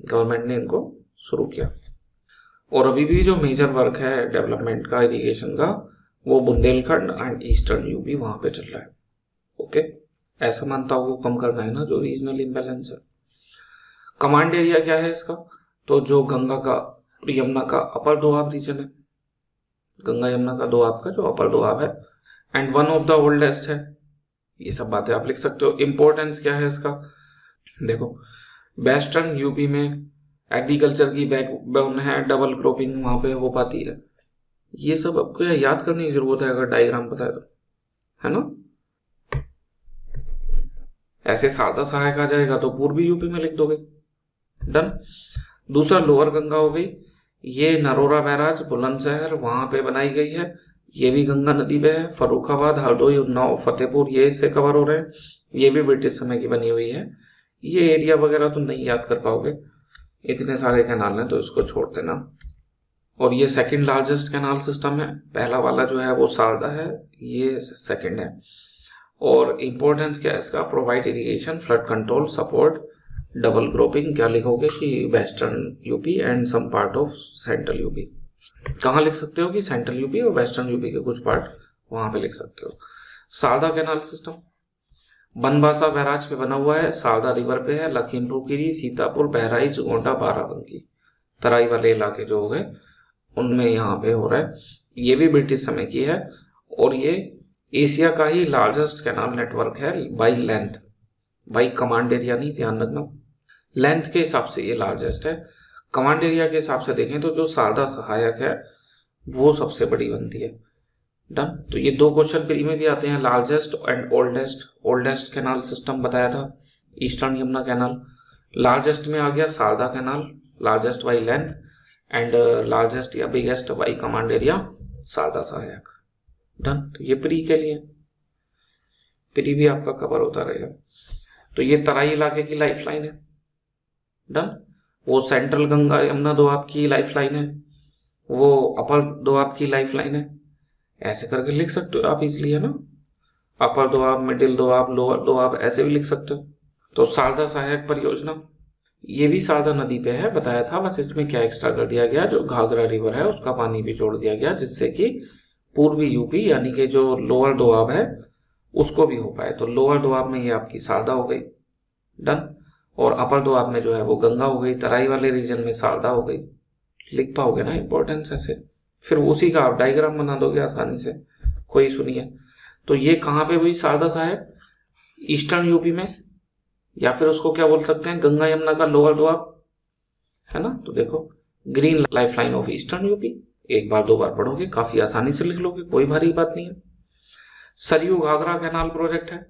गवर्नमेंट ने इनको शुरू किया। और अभी भी जो मेजर वर्क है डेवलपमेंट का, इरिगेशन का, वो बुंदेलखंड एंड ईस्टर्न यूपी वहां पे चल रहा है। ओके, ऐसा मानता हूँ वो कम करना है ना जो रीजनल इम्बैलेंस है। कमांड एरिया क्या है इसका? तो जो गंगा का यमुना का अपर दोआब रीजन है, गंगा यमुना का दोआब का जो अपर दोआब है, and one of the oldest है। ये सब बातें आप लिख सकते हो। इंपॉर्टेंस क्या है इसका? देखो, वेस्टर्न यूपी में एग्रीकल्चर की बैकबोन है, डबल क्रॉपिंग वहां पे हो पाती है। ये सब आपको याद करने की जरूरत है अगर डायग्राम पता है तो, है ना। ऐसे सादा सहायक आ जाएगा तो पूर्वी यूपी में लिख दोगे। डन। दूसरा लोअर गंगा हो गई, ये नरोरा बैराज बुलंदशहर वहां पे बनाई गई है। ये भी गंगा नदी पे है। फर्रुखाबाद, हरदोई, उन्नाव, फतेहपुर ये इससे कवर हो रहे हैं। ये भी ब्रिटिश समय की बनी हुई है। ये एरिया वगैरह तो नहीं याद कर पाओगे, इतने सारे कैनाल हैं तो इसको छोड़ देना। और ये सेकंड लार्जेस्ट कैनाल सिस्टम है। पहला वाला जो है वो शारदा है, ये सेकंड है। और इंपॉर्टेंस क्या है इसका? Provide irrigation, flood control, support, double cropping. क्या लिखोगे कि western UP and some part of central UP. कहाँ लिख सकते हो कि सेंट्रल यूपी और वेस्टर्न यूपी के कुछ पार्ट वहां पे लिख सकते हो। Sharda canal system Banbasa barrage पे बना हुआ है, शारदा रिवर पे है। लखीमपुर खीरी, सीतापुर, बहराइच, गोंडा, बाराबंकी, तराई वाले इलाके जो हो गए उनमें यहाँ पे हो रहा है। ये भी ब्रिटिश समय की है और ये एशिया का ही लार्जेस्ट कैनाल नेटवर्क है by length, by command area नहीं, ध्यान रखना। लेंथ के हिसाब से ये लार्जेस्ट है। कमांड एरिया के हिसाब से देखें तो जो शारदा सहायक है वो सबसे बड़ी बनती है। डन। तो ये दो क्वेश्चन प्री में भी आते हैं, largest and oldest. Oldest canal system बताया था ईस्टर्न यमुना कैनाल। लार्जेस्ट में आ गया Sharda canal, largest by length, and largest या biggest by command area Sharda Sahayak. Done. तो ये प्री के लिए, प्री भी आपका कवर होता रहेगा। तो ये तराई इलाके की लाइफलाइन है। डन। वो सेंट्रल गंगा यमुना दोआब की लाइफलाइन है, वो अपर दोआब की लाइफलाइन है। ऐसे करके लिख सकते हो आप इजीली, है ना। अपर दोआब, मिडिल दोआब, लोअर दोआब, ऐसे भी लिख सकते हो। तो शारदा सहायक परियोजना ये भी शारदा नदी पे है, बताया था, बस इसमें क्या एक्स्ट्रा कर दिया गया, जो घाघरा रिवर है उसका पानी भी जोड़ दिया गया, जिससे कि पूर्वी यूपी यानी कि जो लोअर दोआब है उसको भी हो पाए। तो लोअर दोआब में ये आपकी शारदा हो गई, डन। और अपर दोआब में जो है वो गंगा हो गई, तराई वाले रीजन में शारदा हो गई। लिख पाओगे ना इंपॉर्टेंस ऐसे, फिर उसी का आप डायग्राम बना दोगे आसानी से, कोई इशू नहीं है। तो ये कहाँ पे हुई शारदा सहायक? ईस्टर्न यूपी में, या फिर उसको क्या बोल सकते हैं, गंगा यमुना का लोअर दोआब, है ना। तो देखो, green life line of eastern UP, एक बार दो बार पढ़ोगे काफी आसानी से लिख लोगे, कोई भारी बात नहीं है। सरयू घाघरा कैनाल प्रोजेक्ट है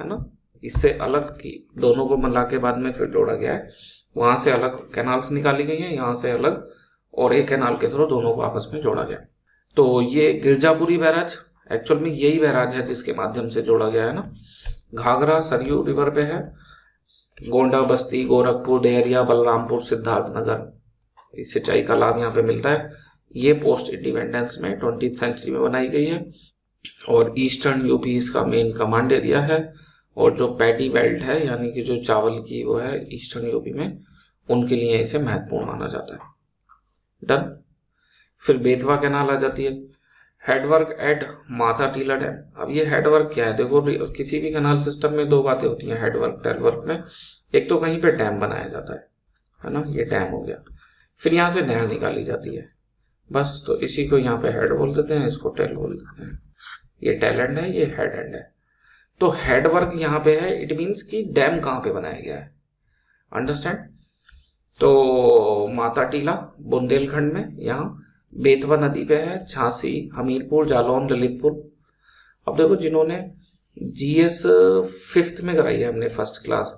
ना। इससे अलग की दोनों को मिला के बाद में फिर जोड़ा गया है, वहां से अलग कैनाल्स निकाली गई हैं, यहाँ से अलग, और एक कैनाल के थ्रू दोनों को आपस में जोड़ा गया। तो ये गिरजापुरी बैराज एक्चुअल में यही बैराज है जिसके माध्यम से जोड़ा गया है ना। घाघरा सरयू रिवर पे है, गोंडा, बस्ती, गोरखपुर, देहरिया, बलरामपुर, सिद्धार्थनगर, सिंचाई का लाभ यहाँ पे मिलता है। ये पोस्ट इंडिपेंडेंस में 20th सेंचुरी में बनाई गई है, और ईस्टर्न यूपी इसका मेन कमांड एरिया है। और जो पैडी बेल्ट है यानी कि जो चावल की वो है ईस्टर्न यूपी में, उनके लिए इसे महत्वपूर्ण माना जाता है, डन। फिर बेतवा कैनाल आ जाती है। Headwork eight Mata Tila dam. अब ये हेडवर्क क्या है, देखो किसी भी कैनाल सिस्टम में दो बातें होती हैं हेडवर्क टेलवर्क में। एक तो कहीं पे डैम बनाया जाता है ना, ये डैम हो गया, फिर यहाँ से नहर निकाली जाती है, बस। तो इसी को यहाँ पे हेड बोल देते हैं, इसको टेल बोल देते हैं। ये टेल एंड है, ये हेड एंड है। तो हेडवर्क यहाँ पे है, इट मीन्स कि डैम कहाँ पे बनाया गया है, अंडरस्टैंड। तो माता टीला बुंदेलखंड में, यहाँ बेतवा नदी पे है, झांसी, हमीरपुर, जालौन, ललितपुर। अब देखो, जिन्होंने GS 5th में कराई है हमने फर्स्ट क्लास,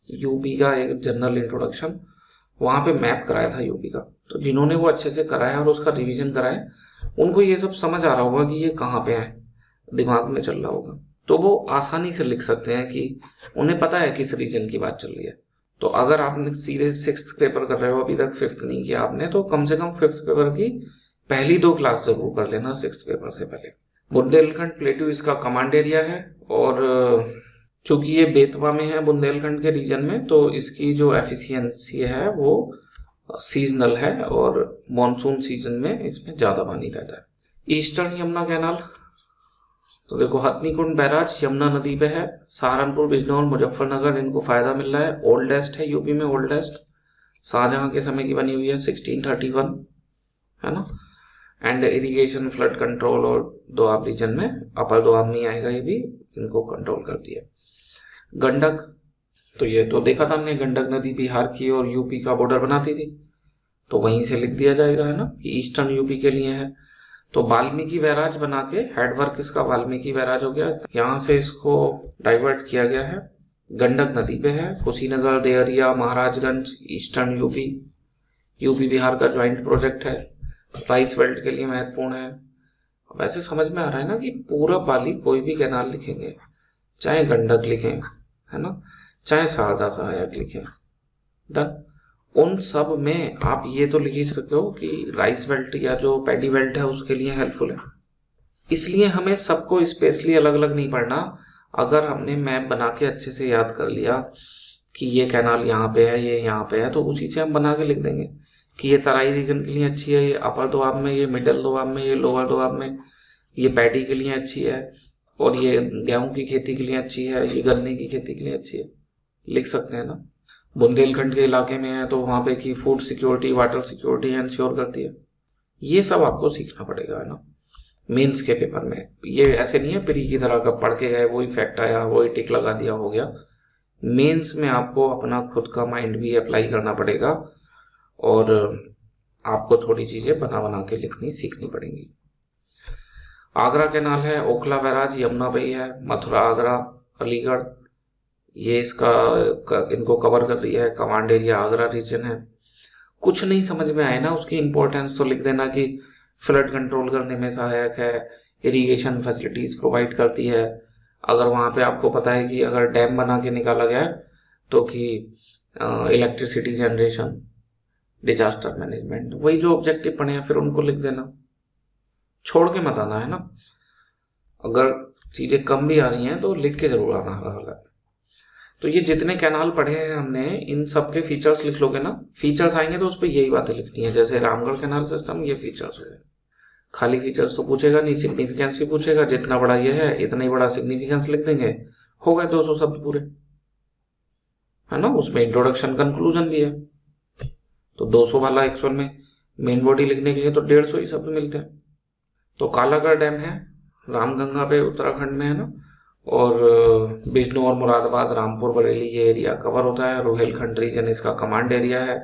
यूपी का एक जनरल इंट्रोडक्शन, वहां पे मैप कराया था यूपी का। तो जिन्होंने वो अच्छे से कराया और उसका रिवीजन कराया, उनको ये सब समझ आ रहा होगा कि ये कहाँ पे है, दिमाग में चल रहा होगा, तो वो आसानी से लिख सकते हैं कि उन्हें पता है किस रीजन की बात चल रही है। तो अगर आपने सीधे 6th पेपर कर रहे हो, अभी तक 5th नहीं किया आपने, तो कम से कम 5th पेपर की पहली 2 क्लास जरूर कर लेना 6th पेपर से पहले। बुंदेलखंड प्लेटू इसका कमांड एरिया है, और चूंकि ये बेतवा में है बुंदेलखंड के रीजन में, तो इसकी जो एफिशिएंसी है वो सीजनल है, और मॉनसून सीजन में इसमें ज्यादा पानी रहता है। ईस्टर्न यमुना कैनाल, तो देखो हथनीकुंड बैराज यमुना नदी पे है, सहारनपुर, बिजनौर, मुजफ्फरनगर, इनको फायदा मिल रहा है। ओल्डेस्ट है यूपी में, ओल्डेस्ट शाहजहां के समय की बनी हुई है, 1631, है ना। एंड इरिगेशन, फ्लड कंट्रोल, और दोआब रीजन में, अपर दोआब नहीं आएगा, ये भी इनको कंट्रोल करती है। गंडक, तो ये तो देखा था हमने, गंडक नदी बिहार की और यूपी का बॉर्डर बनाती थी, तो वहीं से लिख दिया जाएगा, है ना, कि ईस्टर्न यूपी के लिए है। तो वाल्मीकि बैराज बना के, हेडवर्क इसका वाल्मीकि बैराज हो गया, यहाँ से इसको डाइवर्ट किया गया है, गंडक नदी पे है। कुशीनगर, देहरिया, महाराजगंज, ईस्टर्न यूपी बिहार का ज्वाइंट प्रोजेक्ट है, राइस बेल्ट के लिए महत्वपूर्ण है। वैसे समझ में आ रहा है ना कि पूरा पाली कोई भी कैनाल लिखेंगे, चाहे गंडक लिखें, है ना, चाहे शारदा सहायक लिखें, डन, उन सब में आप ये तो लिख ही सकते हो कि राइस बेल्ट या जो पैडी बेल्ट है उसके लिए हेल्पफुल है। इसलिए हमें सबको स्पेशली अलग अलग नहीं पढ़ना। अगर हमने मैप बना के अच्छे से याद कर लिया कि ये कैनाल यहाँ पे है, ये यहाँ पे है, तो उसी से हम बना के लिख देंगे कि ये तराई रीजन के लिए अच्छी है, ये अपर दोआब में, ये मिडिल दोआब में, ये लोअर दोआब में, ये पैडी के लिए अच्छी है, और ये गेहूं की खेती के लिए अच्छी है, ये गन्ने की खेती के लिए अच्छी है, लिख सकते हैं ना। बुंदेलखंड के इलाके में है तो वहां पे की food security, water security ensure करती है। ये सब आपको सीखना पड़ेगा, है ना, मेंस के पेपर में। ये ऐसे नहीं है प्री की तरह का पढ़ के गए, वही फैक्ट आया, वही टिक लगा दिया, हो गया। मेंस में आपको अपना खुद का माइंड भी अप्लाई करना पड़ेगा, और आपको थोड़ी चीजें बना बना के लिखनी सीखनी पड़ेंगी। आगरा कैनाल है, ओखला बैराज यमुना पे है, मथुरा, आगरा, अलीगढ़, ये इसका इनको कवर कर रही है, कमांड एरिया आगरा रीजन है। कुछ नहीं समझ में आए ना, उसकी इंपॉर्टेंस तो लिख देना कि फ्लड कंट्रोल करने में सहायक है, इरिगेशन फैसिलिटीज प्रोवाइड करती है। अगर वहां पे आपको पता है कि अगर डैम बना के निकाला गया है तो कि इलेक्ट्रिसिटी जनरेशन, डिजास्टर मैनेजमेंट, वही जो ऑब्जेक्टिव पढ़े हैं फिर उनको लिख देना, छोड़ के मत आना, है ना। अगर चीजें कम भी आ रही हैं तो लिख के जरूर आना हर हालत। तो ये जितने कैनाल पढ़े हैं हमने, इन सब के फीचर्स लिख लोगे ना, फीचर्स आएंगे तो उस पर यही बातें लिखनी है। जैसे रामगढ़ कैनाल सिस्टम, ये फीचर्स हो गए। खाली फीचर्स तो पूछेगा नहीं, सिग्निफिकेंस भी पूछेगा। जितना बड़ा ये है इतना ही बड़ा सिग्निफिकेंस लिख देंगे, हो गए 200 शब्द पूरे, है ना। उसमें इंट्रोडक्शन कंक्लूजन भी है। तो 200 वाला एक्चुअल में मेन बॉडी लिखने के लिए तो 150 ही शब्द मिलते हैं। तो कालागढ़ डैम है रामगंगा पे, उत्तराखंड में, है ना। और बिजनौर, मुरादाबाद, रामपुर, बरेली ये एरिया कवर होता है। रोहेलखंड रीजन इसका कमांड एरिया है।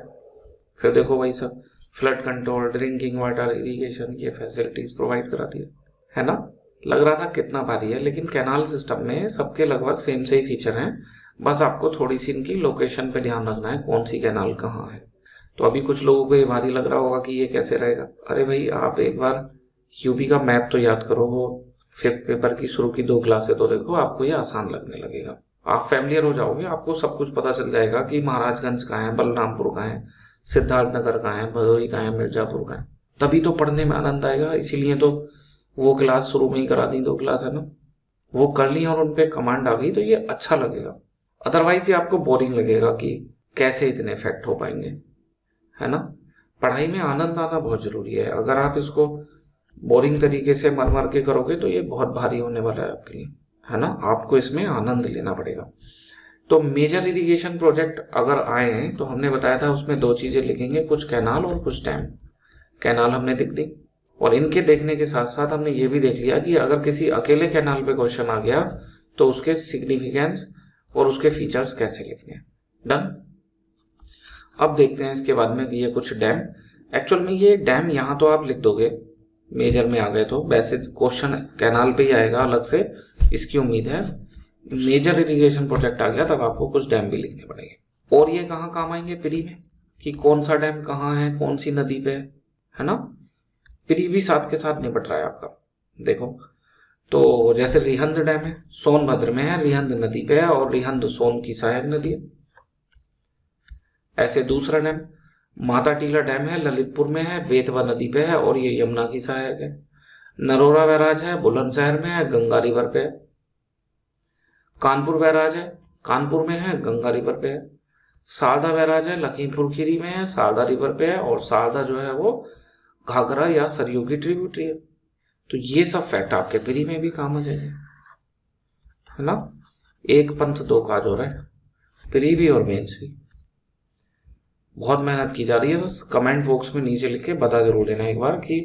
फिर देखो भाई सब flood control, drinking water, irrigation, ये फैसिलिटीज प्रोवाइड कराती है ना। लग रहा था कितना भारी है, लेकिन कैनाल सिस्टम में सबके लगभग सेम से ही फीचर हैं। बस आपको थोड़ी सी इनकी लोकेशन पे ध्यान रखना है, कौन सी कैनाल कहाँ है। तो अभी कुछ लोगों को ये भारी लग रहा होगा कि ये कैसे रहेगा। अरे भाई आप एक बार यूपी का मैप तो याद करो, वो 5th पेपर की शुरू की 2 क्लासें तो देखो, आपको ये आसान लगने लगेगा। आप फैमिलियर हो जाओगे, आपको सब कुछ पता चल जाएगा कि महाराजगंज कहाँ है, बलरामपुर कहाँ है, सिद्धार्थनगर कहाँ है, भदोही कहाँ है, मिर्जापुर कहाँ है। तभी तो पढ़ने में आनंद आएगा। इसीलिए तो वो क्लास शुरू में ही करा दी, 2 क्लास, है ना। वो कर ली और उनपे कमांड आ गई तो ये अच्छा लगेगा। अदरवाइज ये आपको बोरिंग लगेगा कि कैसे इतने इफेक्ट हो पाएंगे, है ना। पढ़ाई में आनंद आना बहुत जरूरी है। अगर आप इसको बोरिंग तरीके से मर मर के करोगे तो ये बहुत भारी होने वाला है आपके लिए, है ना। आपको इसमें आनंद लेना पड़ेगा। तो मेजर इरिगेशन प्रोजेक्ट अगर आए हैं तो हमने बताया था उसमें 2 चीजें लिखेंगे, कुछ कैनाल और कुछ डैम। कैनाल हमने लिख दी, और इनके देखने के साथ साथ हमने ये भी देख लिया कि अगर किसी अकेले कैनाल पे क्वेश्चन आ गया तो उसके सिग्निफिकेंस और उसके फीचर्स कैसे लिखने हैं। डन। अब देखते हैं इसके बाद में ये कुछ डैम। एक्चुअल में ये डैम यहाँ तो आप लिख दोगे, मेजर में आ गए तो वैसे क्वेश्चन कैनाल पे ही आएगा अलग से, इसकी उम्मीद है। मेजर इरिगेशन प्रोजेक्ट आ गया तब आपको कुछ डैम भी लिखने पड़ेंगे। और ये कहाँ काम आएंगे, प्री में, कि कौन सा डैम कहाँ है, कौन सी नदी पे है ना। प्री भी साथ के साथ निपट रहा है आपका। देखो तो जैसे रिहंद डैम है, सोनभद्र में है, रिहंद नदी पे है, और रिहंद सोन की सहायक नदी है। ऐसे दूसरा डैम माता टीला डैम है, ललितपुर में है, बेतवा नदी पे है, और ये यमुना की सहायक है। नरोरा बैराज है, बुलंदशहर में है, गंगा रिवर पे है। कानपुर बैराज है, कानपुर में है, गंगा रिवर पे है। शारदा बैराज है, लखीमपुर खीरी में है, शारदा रिवर पे है, और शारदा जो है वो घाघरा या सरयू की ट्रिब्यूटरी है। तो ये सब फैक्ट आपके प्री में भी काम आ जाएंगे, है ना। एक पंथ 2 काज हो रहा है, प्री भी और मेंस भी। बहुत मेहनत की जा रही है। बस कमेंट बॉक्स में नीचे लिख के बता जरूर देना एक बार कि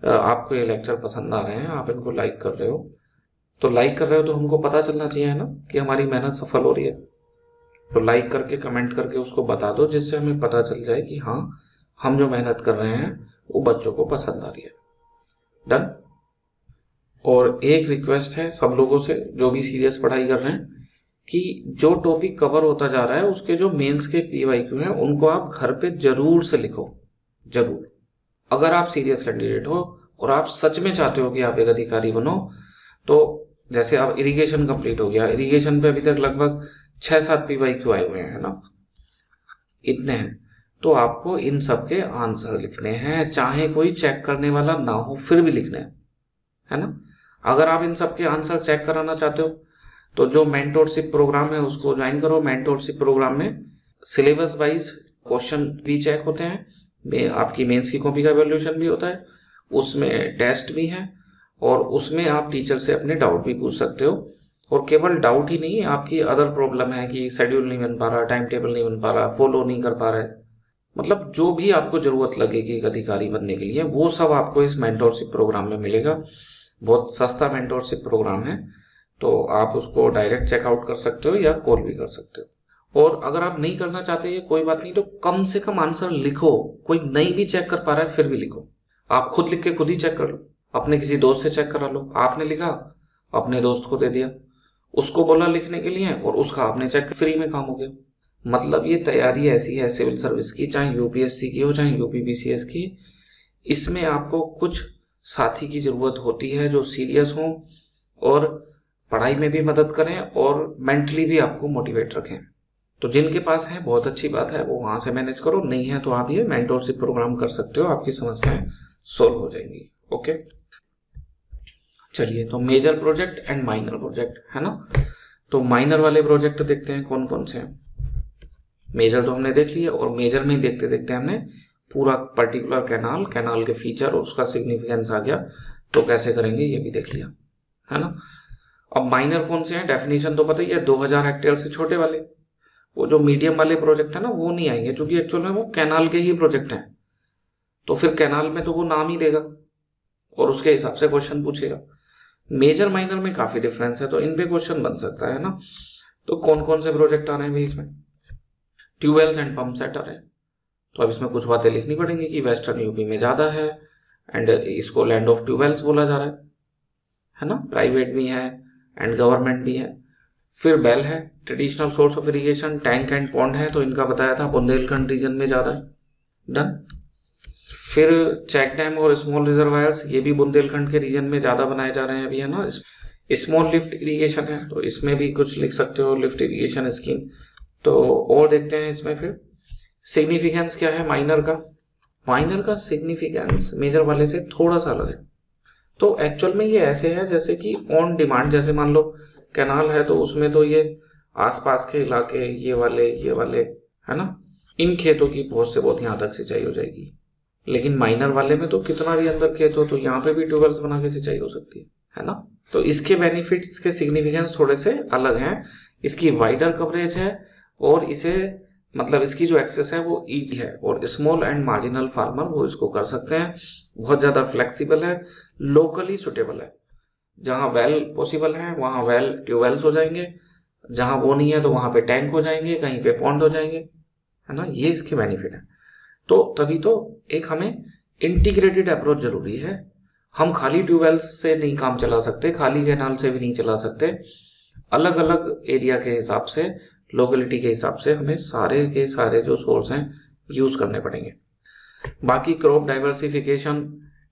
आपको ये लेक्चर पसंद आ रहे हैं, आप इनको लाइक कर रहे हो। तो लाइक कर रहे हो तो हमको पता चलना चाहिए, है ना, कि हमारी मेहनत सफल हो रही है। तो लाइक करके कमेंट करके उसको बता दो, जिससे हमें पता चल जाए कि हाँ हम जो मेहनत कर रहे हैं वो बच्चों को पसंद आ रही है। डन। और एक रिक्वेस्ट है सब लोगों से जो भी सीरियस पढ़ाई कर रहे हैं, कि जो टॉपिक कवर होता जा रहा है उसके जो मेंस के PYQ हैं उनको आप घर पे जरूर से लिखो, जरूर। अगर आप सीरियस कैंडिडेट हो और आप सच में चाहते हो कि आप एक अधिकारी बनो, तो जैसे आप इरिगेशन कंप्लीट हो गया, इरिगेशन पे अभी तक लगभग 6-7 PYQ आए हुए हैं ना, इतने हैं। तो आपको इन सब के आंसर लिखने हैं, चाहे कोई चेक करने वाला ना हो फिर भी लिखने हैं, है ना। अगर आप इन सब के आंसर चेक कराना चाहते हो तो जो मेंटोरशिप प्रोग्राम है उसको ज्वाइन करो। मेंटोरशिप प्रोग्राम में सिलेबस वाइज क्वेश्चन भी चेक होते हैं, आपकी मेंस की कॉपी का वैल्यूएशन भी होता है, उसमें टेस्ट भी है, और उसमें आप टीचर से अपने डाउट भी पूछ सकते हो। और केवल डाउट ही नहीं, आपकी अदर प्रॉब्लम है कि शेड्यूल नहीं बन पा रहा, टाइम टेबल नहीं बन पा रहा, फॉलो नहीं कर पा रहे, मतलब जो भी आपको जरूरत लगेगी एक अधिकारी बनने के लिए, वो सब आपको इस मेंटोरशिप प्रोग्राम में मिलेगा। बहुत सस्ता मेंटोरशिप प्रोग्राम है, तो आप उसको डायरेक्ट चेकआउट कर सकते हो या कॉल भी कर सकते हो। और अगर आप नहीं करना चाहते ये कोई बात नहीं, तो कम से कम आंसर लिखो। कोई नहीं भी चेक कर पा रहा है फिर भी लिखो। आप खुद लिख के खुद ही चेक कर लो, अपने किसी दोस्त से चेक करा लो। आपने लिखा, अपने दोस्त को दे दिया, उसको बोला लिखने के लिए, और उसका आपने चेक, फ्री में काम हो गया। मतलब ये तैयारी ऐसी है सिविल सर्विस की, चाहे UPSC की हो चाहे UPPCS की, इसमें आपको कुछ साथी की जरूरत होती है जो सीरियस हो और पढ़ाई में भी मदद करें और मेंटली भी आपको मोटिवेट रखें। तो जिनके पास है बहुत अच्छी बात है, वो वहां से मैनेज करो, नहीं है तो आप ये मेंटोरशिप प्रोग्राम कर सकते हो, आपकी समस्याएं सोल्व हो जाएंगी। ओके। चलिए, तो major project and minor project है ना। तो माइनर वाले प्रोजेक्ट देखते हैं कौन कौन से हैं। मेजर तो हमने देख लिया, और मेजर में देखते देखते हमने पूरा पर्टिकुलर कैनाल के फीचर और उसका सिग्निफिकेंस आ गया, तो कैसे करेंगे ये भी देख लिया, है ना। अब माइनर कौन से हैं, डेफिनेशन तो पता ही है, 2000 हेक्टेयर से छोटे वाले। वो जो मीडियम वाले प्रोजेक्ट है ना वो नहीं आएंगे, क्योंकि एक्चुअल में वो कैनाल के ही प्रोजेक्ट हैं, तो फिर कैनाल में तो वो नाम ही देगा और उसके हिसाब से क्वेश्चन पूछेगा। मेजर माइनर में काफी डिफरेंस है, तो इन पे क्वेश्चन बन सकता है ना। तो कौन कौन से प्रोजेक्ट आ रहे हैं इसमें, ट्यूबवेल्स एंड पंप सेट आ रहे हैं। तो अब इसमें कुछ बातें लिखनी पड़ेंगी कि वेस्टर्न यूपी में ज्यादा है, एंड इसको लैंड ऑफ ट्यूबवेल्स बोला जा रहा है ना। प्राइवेट भी है एंड गवर्नमेंट भी है। फिर बेल है, traditional source of irrigation, tank and pond है, तो इनका बताया था बुंदेलखंड रीजन में ज्यादा है। डन। फिर चेक डैम और स्मॉल रिजर्वायर्स, ये भी बुंदेलखंड के रीजन में ज्यादा बनाए जा रहे हैं अभी, है ना। स्मॉल लिफ्ट इरिगेशन है, तो इसमें भी कुछ लिख सकते हो, लिफ्ट इरिगेशन स्कीम। तो और देखते हैं इसमें फिर सिग्निफिकेंस क्या है माइनर का। माइनर का सिग्निफिकेंस मेजर वाले से थोड़ा सा अलग है। तो एक्चुअल में ये ऐसे है जैसे कि ऑन डिमांड, जैसे मान लो कैनाल है तो उसमें तो ये आसपास के इलाके ये वाले है ना, इन खेतों की बहुत से बहुत यहाँ तक सिंचाई हो जाएगी। लेकिन माइनर वाले में तो कितना भी अंदर खेत हो तो यहाँ पे भी ट्यूबवेल्स बना के सिंचाई हो सकती है ना। तो इसके बेनिफिट्स के सिग्निफिकेंस थोड़े से अलग हैं। इसकी वाइडर कवरेज है, और इसे मतलब इसकी जो एक्सेस है वो इजी है, और स्मॉल एंड मार्जिनल फार्मर वो इसको कर सकते हैं। बहुत ज्यादा फ्लेक्सिबल है, लोकली सुटेबल है। जहां वेल पॉसिबल है वहां वेल ट्यूबवेल्स हो जाएंगे, जहां वो नहीं है तो वहां पे टैंक हो जाएंगे, कहीं पे पॉन्ड हो जाएंगे, है ना। ये इसके बेनिफिट है। तो तभी तो एक हमें इंटीग्रेटेड अप्रोच जरूरी है। हम खाली ट्यूबवेल्स से नहीं काम चला सकते, खाली कैनाल से भी नहीं चला सकते। अलग अलग एरिया के हिसाब से, लोकेलिटी के हिसाब से हमें सारे के सारे जो सोर्स हैं यूज करने पड़ेंगे। बाकी क्रॉप डाइवर्सिफिकेशन,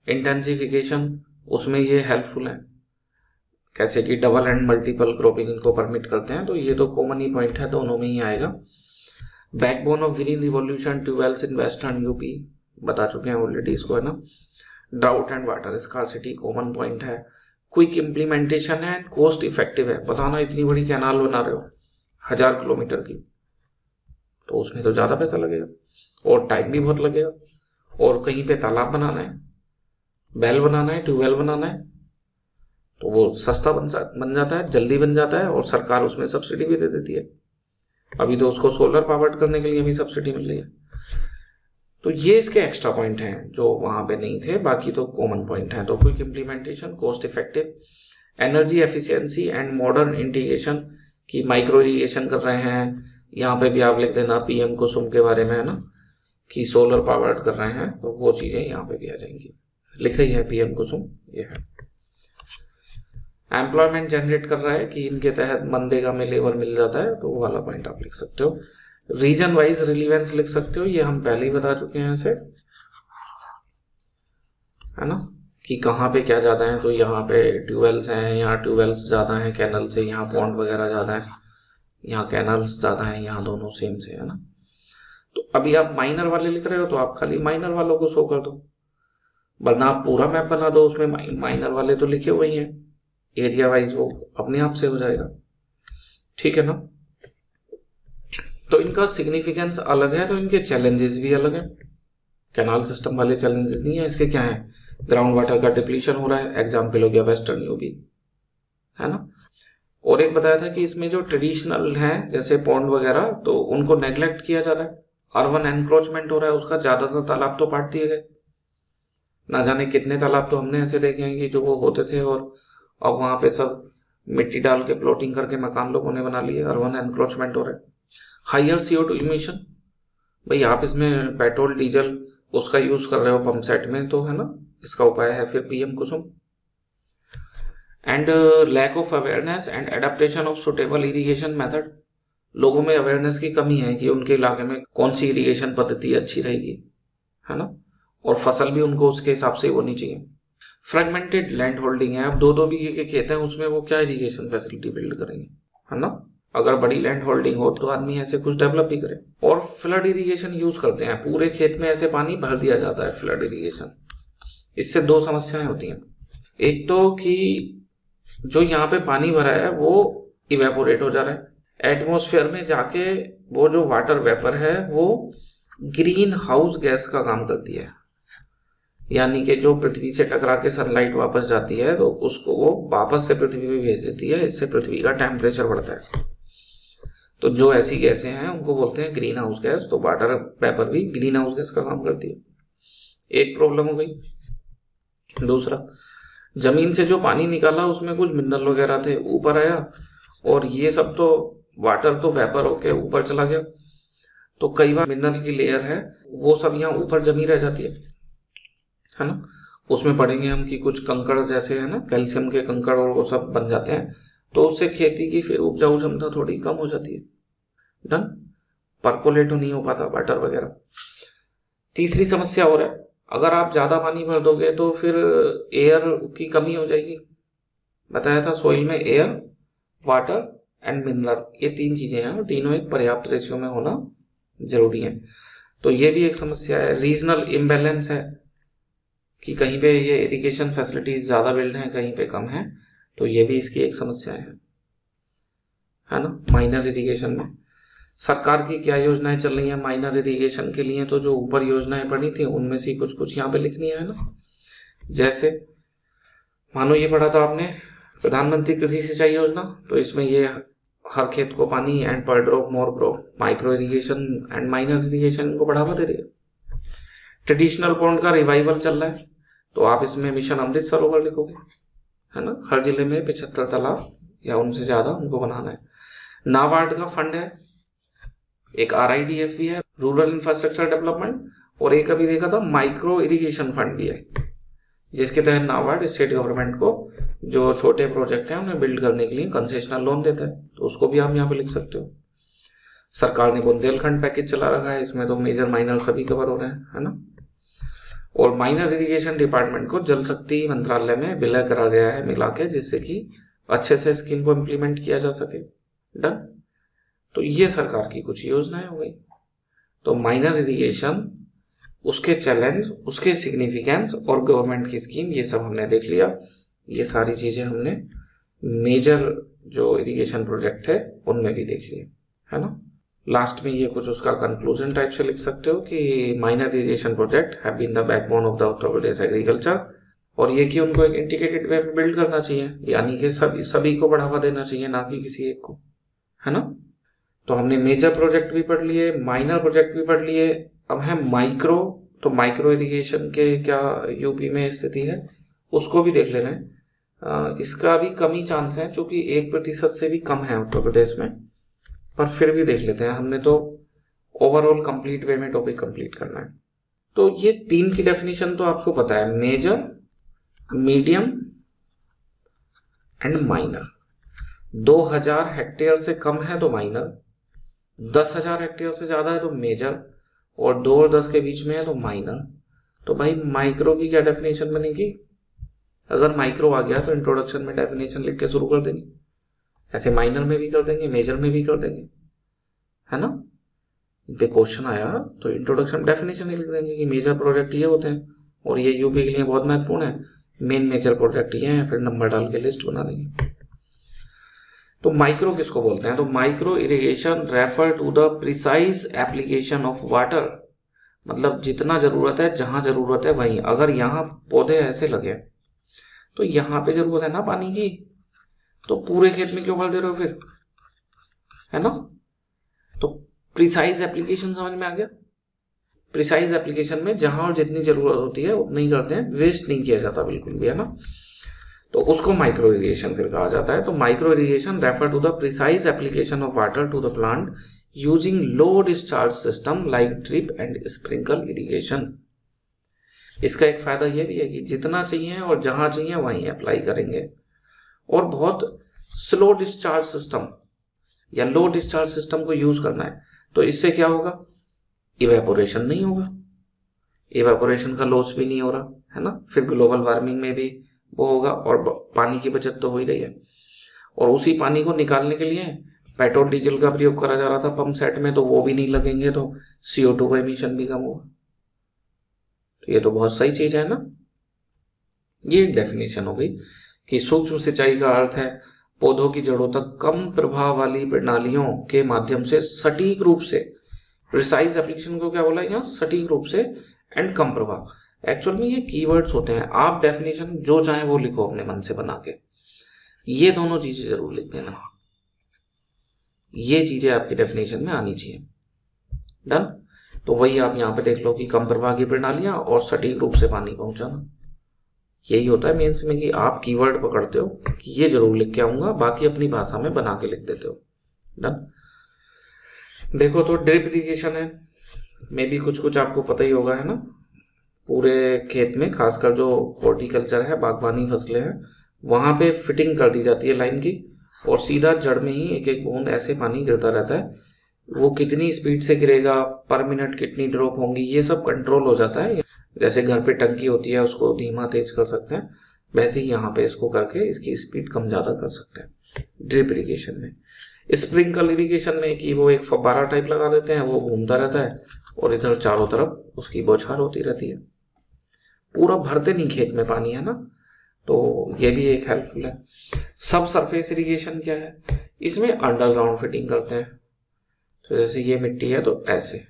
इंटेंसिफिकेशन, उसमें ये हेल्पफुल है, कैसे कि डबल एंड मल्टीपल क्रॉपिंग इनको परमिट करते हैं। तो ये तो कॉमन ही पॉइंट है, दोनों में ही आएगा। Backbone of green revolution, tube wells in western UP, बता चुके हैं ऑलरेडी इसको, है ना। Drought and water scarcity common point है। क्विक इम्प्लीमेंटेशन है, कॉस्ट इफेक्टिव है। बताना इतनी बड़ी कैनाल बना रहे हो 1000 किलोमीटर की, तो उसमें तो ज्यादा पैसा लगेगा और टाइम भी बहुत लगेगा। और कहीं पे तालाब बनाना है, बेल बनाना है, ट्यूबवेल बनाना है, तो वो सस्ता बन जाता है, जल्दी बन जाता है, और सरकार उसमें सब्सिडी भी दे देती है। अभी तो उसको सोलर पावर्ड करने के लिए भी सब्सिडी मिल रही है। तो ये इसके एक्स्ट्रा पॉइंट हैं जो वहां पे नहीं थे, बाकी तो कॉमन पॉइंट हैं। तो quick implementation, cost effective, energy efficiency and modern integration, की माइक्रो इरिगेशन कर रहे हैं। यहाँ पे भी आप लिख देना पीएम कुसुम के बारे में, है ना, कि सोलर पावर्ड कर रहे हैं, तो वो चीजें यहाँ पे भी आ जाएंगी। लिखा ही है पीएम कुसुम, ये है। एम्प्लॉयमेंट जनरेट कर रहा है कि इनके तहत मनरेगा में लेबर मिल जाता है, तो वो वाला पॉइंट आप लिख सकते हो। रीजन वाइज रिलीवेंस लिख सकते हो, ये हम पहले ही बता चुके हैं इसे, है ना, कि कहाँ पे क्या ज्यादा है। तो यहाँ पे ट्यूबवेल्स हैं, यहाँ ट्यूबवेल्स ज्यादा हैं कैनल से, यहाँ पॉन्ड वगैरह ज्यादा है, यहाँ कैनल्स ज्यादा हैं, यहाँ दोनों सेम से, है ना। तो अभी आप माइनर वाले लिख रहे हो तो आप खाली माइनर वालों को शो कर दो, वरना आप पूरा मैप बना दो, उसमें माइनर वाले तो लिखे हुए ही हैं, एरिया वाइज वो अपने आप से हो जाएगा, ठीक है ना। तो इनका सिग्निफिकेंस अलग है, तो इनके चैलेंजेस भी अलग है। कैनाल सिस्टम वाले चैलेंजेस नहीं है, इसके क्या है, ग्राउंड वाटर का डिप्लीशन हो रहा है, एग्जाम्पल हो गया वेस्टर्न यूपी, है ना। और एक बताया था कि इसमें जो ट्रेडिशनल हैं जैसे पॉन्ड वगैरह, तो उनको नेग्लेक्ट किया जा रहा है, अर्बन एनक्रोचमेंट हो रहा है उसका, ज्यादातर तालाब तो काट दिए गए। ना जाने कितने तालाब तो हमने ऐसे देखे हैं कि जो वो होते थे और अब वहां पे सब मिट्टी डाल के प्लॉटिंग करके मकान लोगों ने बना लिए, अर्बन एनक्रोचमेंट हो रहा है। हायर CO2 इमिशन, भाई आप इसमें पेट्रोल डीजल उसका यूज कर रहे हो पंप सेट में, तो है ना, इसका उपाय है फिर PM Kusum. And lack of awareness and adaptation of suitable irrigation method, लोगों में अवेयरनेस की कमी है कि उनके इलाके में कौन सी इरिगेशन पद्धति अच्छी रहेगी, है ना, और फसल भी उनको उसके हिसाब से होनी चाहिए। फ्रेगमेंटेड लैंड होल्डिंग है, अब 2-2 बीघे के खेत हैं, उसमें वो क्या इरिगेशन फैसिलिटी बिल्ड करेंगे, है ना। अगर बड़ी लैंड होल्डिंग हो तो आदमी ऐसे कुछ डेवलप भी करे। और फ्लड इरिगेशन यूज करते हैं, पूरे खेत में ऐसे पानी भर दिया जाता है, फ्लड इरिगेशन। इससे 2 समस्याएं होती हैं। एक तो कि जो यहाँ पे पानी भरा है वो इवेपोरेट हो जा रहा है एटमॉस्फेयर में जाके, वो जो वाटर वेपर है वो ग्रीन हाउस गैस का काम करती है, यानी कि जो पृथ्वी से टकरा के सनलाइट वापस जाती है तो उसको वो वापस से पृथ्वी पे भेज देती है, इससे पृथ्वी का टेम्परेचर बढ़ता है। तो जो ऐसी गैसें हैं उनको बोलते हैं ग्रीन हाउस गैस। तो वाटर वेपर भी ग्रीन हाउस गैस का काम करती है, एक प्रॉब्लम हो गई। दूसरा, जमीन से जो पानी निकाला उसमें कुछ मिनरल वगैरह थे, ऊपर आया और ये सब तो वाटर तो वेपर होके ऊपर चला गया, तो कई बार मिनरल की लेयर है वो सब यहाँ ऊपर जमी रह जाती है ना। उसमें पढ़ेंगे हम कि कुछ कंकड़ जैसे है ना, कैल्शियम के कंकड़ और वो सब बन जाते हैं, तो उससे खेती की फिर उपजाऊ क्षमता थोड़ी कम हो जाती है। डन, परकोलेट नहीं हो पाता वाटर वगैरह। तीसरी समस्या और है, अगर आप ज्यादा पानी भर दोगे तो फिर एयर की कमी हो जाएगी। बताया था सोइल में एयर, वाटर एंड मिनरल, ये 3 चीजें हैं और तीनों एक पर्याप्त रेशियो में होना जरूरी है। तो ये भी एक समस्या है। रीजनल इम्बैलेंस है कि कहीं पे ये इरिगेशन फैसिलिटीज ज्यादा बिल्ड हैं, कहीं पे कम है, तो ये भी इसकी एक समस्या है ना। माइनर इरिगेशन में सरकार की क्या योजनाएं चल रही हैं माइनर इरिगेशन के लिए, तो जो ऊपर योजनाएं पढ़ी थी उनमें से कुछ कुछ यहाँ पे लिखनी है ना। जैसे मानो ये पढ़ा था आपने प्रधानमंत्री कृषि सिंचाई योजना, तो इसमें ये हर खेत को पानी एंड पर drop more grow, micro irrigation and minor irrigation को बढ़ावा दे रही है। ट्रेडिशनल पॉन्ड का रिवाइवल चल रहा है, तो आप इसमें मिशन अमृत सरोवर लिखोगे, है ना। हर जिले में 75 तालाब या उनसे ज्यादा उनको बनाना है। नाबार्ड का फंड है, एक RIDF भी है, रूरल इंफ्रास्ट्रक्चर डेवलपमेंट, और एक अभी देखा था माइक्रो इरिगेशन फंड भी है, जिसके तहत नाबार्ड स्टेट गवर्नमेंट को जो छोटे प्रोजेक्ट हैं उन्हें बिल्ड करने के लिए कंसेशनल लोन देता है, तो उसको भी आप यहाँ पे लिख सकते हो। सरकार ने बुंदेलखंड पैकेज चला रखा है, इसमें तो मेजर माइनर सभी कवर हो रहे हैं, है ना। और माइनर इरिगेशन डिपार्टमेंट को जल शक्ति मंत्रालय में विलय करा गया है मिला के, जिससे कि अच्छे से स्कीम को इम्प्लीमेंट किया जा सके। डन, तो ये सरकार की कुछ योजनाएं हो गई। तो माइनर इरिगेशन, उसके चैलेंज, उसके सिग्निफिकेंस और गवर्नमेंट की स्कीम, ये सब हमने देख लिया। ये सारी चीजें हमने मेजर जो इरिगेशन प्रोजेक्ट है उनमें भी देख लिए, है ना। लास्ट में ये कुछ उसका कंक्लूजन टाइप से लिख सकते हो कि minor irrigation project have been the backbone of the Uttar Pradesh agriculture, और ये कि उनको एक इंटीग्रेटेड वे में बिल्ड करना चाहिए, यानी कि सभी को बढ़ावा देना चाहिए, ना कि किसी एक को, है ना। तो हमने मेजर प्रोजेक्ट भी पढ़ लिए, माइनर प्रोजेक्ट भी पढ़ लिए। अब है माइक्रो, तो माइक्रो इरिगेशन के क्या यूपी में स्थिति है उसको भी देख ले रहे हैं। इसका भी कमी चांस है, चूंकि 1% से भी कम है उत्तर प्रदेश में, पर फिर भी देख लेते हैं। हमने तो ओवरऑल कंप्लीट वे में टॉपिक कंप्लीट करना है। तो ये 3 की डेफिनेशन तो आपको पता है, major, medium and minor. 2000 hectare से कम है तो माइनर, 10,000 हेक्टेयर से ज्यादा है तो मेजर, और 2 और 10 के बीच में है तो माइनर। तो भाई माइक्रो की क्या डेफिनेशन बनेगी? अगर माइक्रो आ गया तो इंट्रोडक्शन में डेफिनेशन लिख के शुरू कर देंगे, ऐसे माइनर में भी कर देंगे, मेजर में भी कर देंगे, है ना। क्वेश्चन आया तो इंट्रोडक्शन डेफिनेशन ही लिख देंगे कि मेजर प्रोजेक्ट ये होते हैं और ये यूपी के लिए बहुत महत्वपूर्ण है, मेन मेजर प्रोजेक्ट ये हैं, फिर नंबर डाल के लिस्ट बना देंगे। तो माइक्रो किसको बोलते हैं? तो micro irrigation refer to the precise application of water, मतलब जितना जरूरत है, जहां जरूरत है वहीं। अगर यहाँ पौधे ऐसे लगे तो यहाँ पे जरूरत है ना पानी की, तो पूरे खेत में क्यों भर दे रहे हो फिर, है ना। तो प्रिसाइज एप्लीकेशन समझ में आ गया। प्रिसाइज एप्लीकेशन में जहां और जितनी जरूरत होती है उतना ही करते हैं, वेस्ट नहीं किया जाता बिल्कुल भी, है ना। तो उसको माइक्रो इरिगेशन फिर कहा जाता है। तो micro irrigation refer to the precise application of water to the plant using low discharge system like drip and sprinkle irrigation. इसका एक फायदा यह भी है कि जितना चाहिए और जहां चाहिए वहीं अप्लाई करेंगे, और बहुत स्लो डिस्चार्ज सिस्टम या लो डिस्चार्ज सिस्टम को यूज करना है। तो इससे क्या होगा? इवेपोरेशन नहीं होगा, इवेपोरेशन का लॉस भी नहीं हो रहा, है ना। फिर ग्लोबल वार्मिंग में भी वो होगा, और पानी की बचत तो हो ही रही है। और उसी पानी को निकालने के लिए पेट्रोल डीजल का प्रयोग करा जा रहा था पंप सेट में, तो वो भी नहीं लगेंगे, तो CO2 का एमिशन भी कम होगा। तो ये तो बहुत सही चीज है ना। ये एक डेफिनेशन हो गई कि सूक्ष्म सिंचाई का अर्थ है पौधों की जड़ों तक कम प्रभाव वाली प्रणालियों के माध्यम से सटीक रूप से, प्रिसाइज एप्लीकेशन को क्या बोला यहाँ, सटीक रूप से एंड कम प्रभाव। एक्चुअल में ये कीवर्ड्स होते हैं, आप डेफिनेशन जो चाहे वो लिखो अपने मन से बना के, ये दोनों चीजें जरूर लिख देना, ये चीजें आपकी डेफिनेशन में आनी चाहिए। डन। तो वही आप यहाँ पे देख लो कि कम प्रवाह की प्रणालियां और सटीक रूप से पानी पहुंचाना, यही होता है मेंस में कि आप कीवर्ड पकड़ते हो कि ये जरूर लिख के आऊंगा, बाकी अपनी भाषा में बना के लिख देते हो। डन। देखो तो ड्रिप इरिगेशन है, मे भी कुछ कुछ आपको पता ही होगा, है ना। पूरे खेत में खासकर जो हॉर्टिकल्चर है, बागवानी फसलें हैं, वहां पे फिटिंग कर दी जाती है लाइन की और सीधा जड़ में ही एक एक बूंद ऐसे पानी गिरता रहता है। वो कितनी स्पीड से गिरेगा, पर मिनट कितनी ड्रॉप होंगी, ये सब कंट्रोल हो जाता है। जैसे घर पे टंकी होती है उसको धीमा तेज कर सकते हैं, वैसे ही यहाँ पे इसको करके इसकी स्पीड कम ज्यादा कर सकते हैं ड्रिप इरिगेशन में। स्प्रिंकल इरिगेशन में कि वो एक फव्वारा टाइप लगा देते हैं, वो घूमता रहता है और इधर चारों तरफ उसकी बौछार होती रहती है, पूरा भरते नहीं खेत में पानी, है ना। तो ये भी एक हेल्पफुल है। सब सरफेस इरिगेशन क्या है, इसमें अंडरग्राउंड फिटिंग करते हैं। तो जैसे ये मिट्टी है तो ऐसे,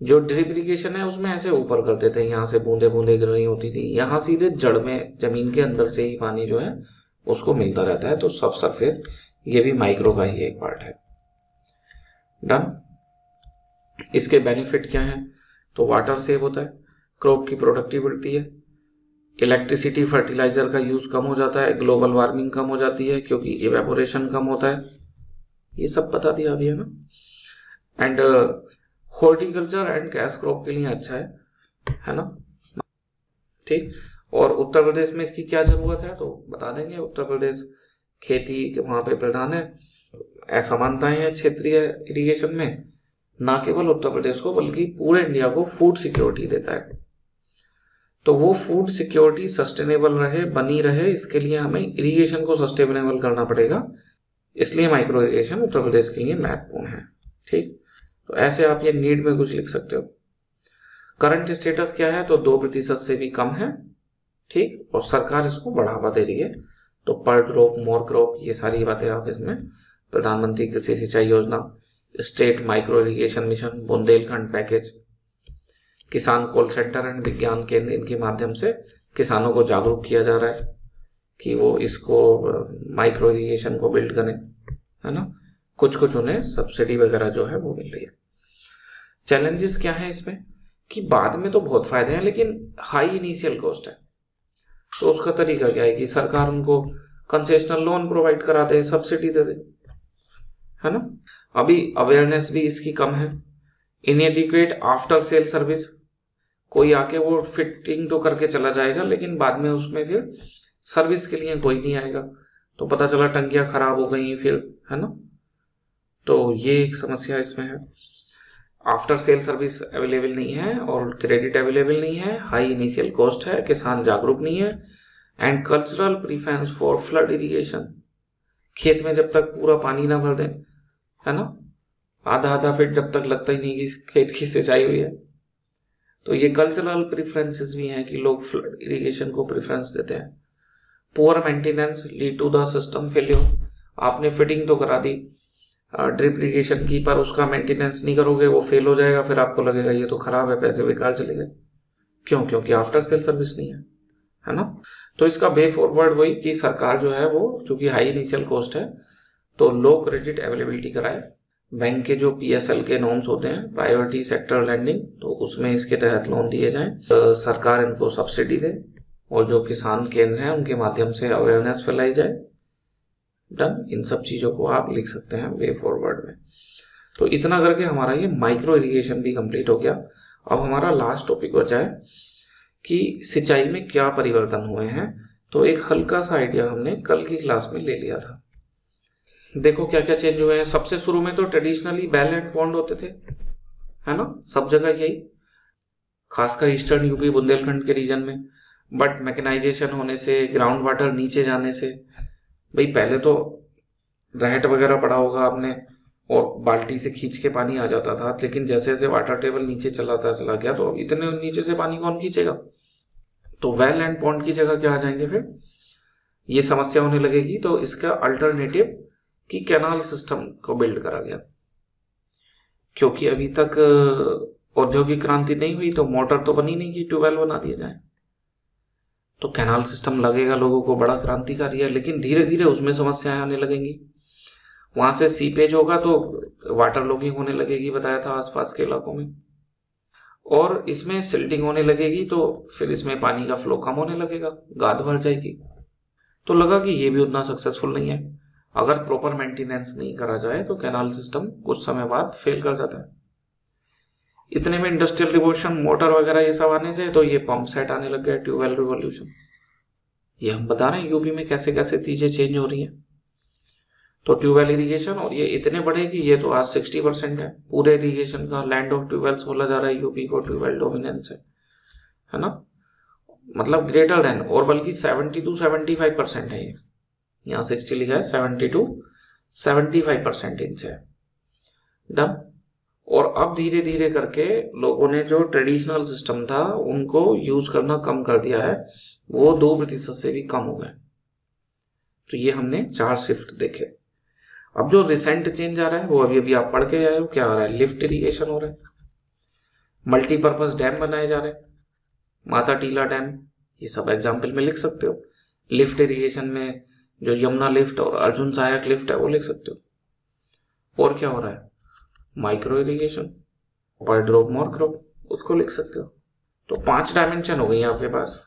जो ड्रिप इरिगेशन है उसमें ऐसे ऊपर कर देते हैं, यहाँ से बूंदे बूंदे गिर रही होती थी, यहाँ सीधे जड़ में जमीन के अंदर से ही पानी जो है उसको मिलता रहता है। तो सब सरफेस ये भी माइक्रो का ही एक पार्ट है। डन। इसके बेनिफिट क्या है, तो वाटर सेव होता है, क्रॉप की प्रोडक्टिविटी बढ़ती है, इलेक्ट्रिसिटी फर्टिलाइजर का यूज कम हो जाता है, ग्लोबल वार्मिंग कम हो जाती है क्योंकि इवेपोरेशन कम होता है, ये सब बता दिया अभी, है ना। And horticulture and cash crop के लिए अच्छा है ना, ठीक। और उत्तर प्रदेश में इसकी क्या जरूरत है तो बता देंगे। उत्तर प्रदेश खेती के वहां पे प्रधान है, असमानताएं हैं क्षेत्रीय इरिगेशन में, ना केवल उत्तर प्रदेश को बल्कि पूरे इंडिया को फूड सिक्योरिटी देता है। तो वो फूड सिक्योरिटी सस्टेनेबल रहे, बनी रहे, इसके लिए हमें इरिगेशन को सस्टेनेबल करना पड़ेगा, इसलिए माइक्रो इरिगेशन उत्तर प्रदेश के लिए महत्वपूर्ण है, ठीक। तो ऐसे आप ये नीड में कुछ लिख सकते हो। करंट स्टेटस क्या है, तो 2% से भी कम है, ठीक, और सरकार इसको बढ़ावा दे रही है। तो पर क्रॉप, मोर क्रॉप, ये सारी बातें आप इसमें, प्रधानमंत्री कृषि सिंचाई योजना, state micro irrigation mission, Bundelkhand package, किसान कॉल सेंटर एंड विज्ञान केंद्र, इनके माध्यम से किसानों को जागरूक किया जा रहा है कि वो इसको माइक्रो इरिगेशन को बिल्ड करें, है ना। कुछ कुछ उन्हें सब्सिडी वगैरह जो है वो मिल रही है। चैलेंजेस क्या है इसमें, कि बाद में तो बहुत फायदे हैं लेकिन हाई इनिशियल कॉस्ट है। तो उसका तरीका क्या है कि सरकार उनको कंसेशनल लोन प्रोवाइड करा दे, सब्सिडी दे दे, है ना। अभी अवेयरनेस भी इसकी कम है। इनएडिक्वेट आफ्टर सेल सर्विस, कोई आके वो फिटिंग तो करके चला जाएगा लेकिन बाद में उसमें फिर सर्विस के लिए कोई नहीं आएगा, तो पता चला टंकियां खराब हो गई फिर, है ना। तो ये एक समस्या इसमें है। आफ्टर सेल सर्विस अवेलेबल नहीं है और क्रेडिट अवेलेबल नहीं है, हाई इनिशियल कॉस्ट है, किसान जागरूक नहीं है, and cultural preference for flood irrigation, खेत में जब तक पूरा पानी ना भर दें, है ना, आधा आधा फीट जब तक लगता ही नहीं कि खेत की सिंचाई हुई है। तो ये कल्चरल प्रीफरेंसेस भी हैं कि लोग फ्लड इरिगेशन को प्रेफरेंस देते हैं। Poor maintenance lead to the system failure, आपने फिटिंग तो करा दी ड्रिप इरिगेशन की, पर उसका मेंटेनेंस नहीं करोगे, वो फेल हो जाएगा, फिर आपको लगेगा ये तो खराब है, पैसे बेकार चले गए। क्यों? क्योंकि आफ्टर सेल सर्विस नहीं है ना। तो इसका वे फॉरवर्ड वही कि सरकार जो है वो चूंकि हाई इनिशियल कॉस्ट है तो लो क्रेडिट अवेलेबिलिटी कराए। बैंक के जो PSL के नॉर्म्स होते हैं, प्रायोरिटी सेक्टर लैंडिंग, तो उसमें इसके तहत लोन दिए जाएं, सरकार इनको सब्सिडी दे और जो किसान केंद्र हैं उनके माध्यम से अवेयरनेस फैलाई जाए। डन। इन सब चीजों को आप लिख सकते हैं वे फॉरवर्ड में। तो इतना करके हमारा ये माइक्रो इरिगेशन भी कंप्लीट हो गया। अब हमारा लास्ट टॉपिक बचा है कि सिंचाई में क्या परिवर्तन हुए हैं। तो एक हल्का सा आइडिया हमने कल की क्लास में ले लिया था। देखो क्या क्या चेंज हुए हैं। सबसे शुरू में तो ट्रेडिशनली बेल एंड पॉन्ड होते थे, है ना, सब जगह यही, खासकर ईस्टर्न यूपी बुंदेलखंड के रीजन में। बट मैकेनाइजेशन होने से, ग्राउंड वाटर नीचे जाने से, भाई पहले तो रहट वगैरह पड़ा होगा आपने और बाल्टी से खींच के पानी आ जाता था, लेकिन जैसे जैसे वाटर टेबल नीचे चला गया तो इतने नीचे से पानी कौन खींचेगा। तो वेल एंड पॉन्ड की जगह क्या आ जाएंगे फिर, ये समस्या होने लगेगी, तो इसका अल्टरनेटिव कि कैनाल सिस्टम को बिल्ड करा गया। क्योंकि अभी तक औद्योगिक क्रांति नहीं हुई तो मोटर तो बनी नहीं कि ट्यूबवेल बना दिया जाए, तो कैनाल सिस्टम लगेगा लोगों को, बड़ा क्रांतिकारी है। लेकिन धीरे धीरे उसमें समस्याएं आने लगेंगी, वहां से सीपेज होगा तो वाटर लॉगिंग होने लगेगी, बताया था आसपास के इलाकों में, और इसमें सिल्टिंग होने लगेगी, तो फिर इसमें पानी का फ्लो कम होने लगेगा, गाद भर जाएगी। तो लगा कि ये भी उतना सक्सेसफुल नहीं है, अगर प्रॉपर मेंटेनेंस नहीं करा जाए तो कैनाल सिस्टम कुछ समय बाद फेल कर जाता है। इतने में इंडस्ट्रियल रिवॉल्यूशन, मोटर वगैरह ये सब आने से तो ये पंप सेट आने लग गया, ट्यूबवेल रिवॉल्यूशन। ये हम बता रहे हैं यूपी में कैसे कैसे चीजें चेंज हो रही हैं। तो ट्यूबवेल इरिगेशन, और ये इतने बड़े कि ये तो आज 60% है पूरे इरिगेशन का, लैंड ऑफ ट्यूबवेल्स बोला जा रहा है यूपी को, ट्यूबवेल डोमिनेंस है ना, मतलब ग्रेटर देन, और बल्कि 70 to 75% है ये, यहाँ 60 लिखा है, 70 to 75% इनसे है। डन। और अब धीरे धीरे करके लोगों ने जो ट्रेडिशनल सिस्टम था उनको यूज करना कम कर दिया है, वो 2% से भी कम हो गए। तो ये हमने 4 शिफ्ट देखे। अब जो रिसेंट चेंज आ रहा है वो अभी आप पढ़ के आए हो, क्या हो रहा है, लिफ्ट इरिगेशन हो रहा है, मल्टीपर्पज डैम बनाए जा रहे हैं, माता टीला डैम, ये सब एग्जाम्पल में लिख सकते हो। लिफ्ट इरिगेशन में जो यमुना लिफ्ट और अर्जुन सहायक लिफ्ट है वो लिख सकते हो। और क्या हो रहा है, माइक्रो इरिगेशन, पर ड्रॉप मोर क्रॉप, उसको लिख सकते हो। तो 5 डायमेंशन हो गई आपके पास,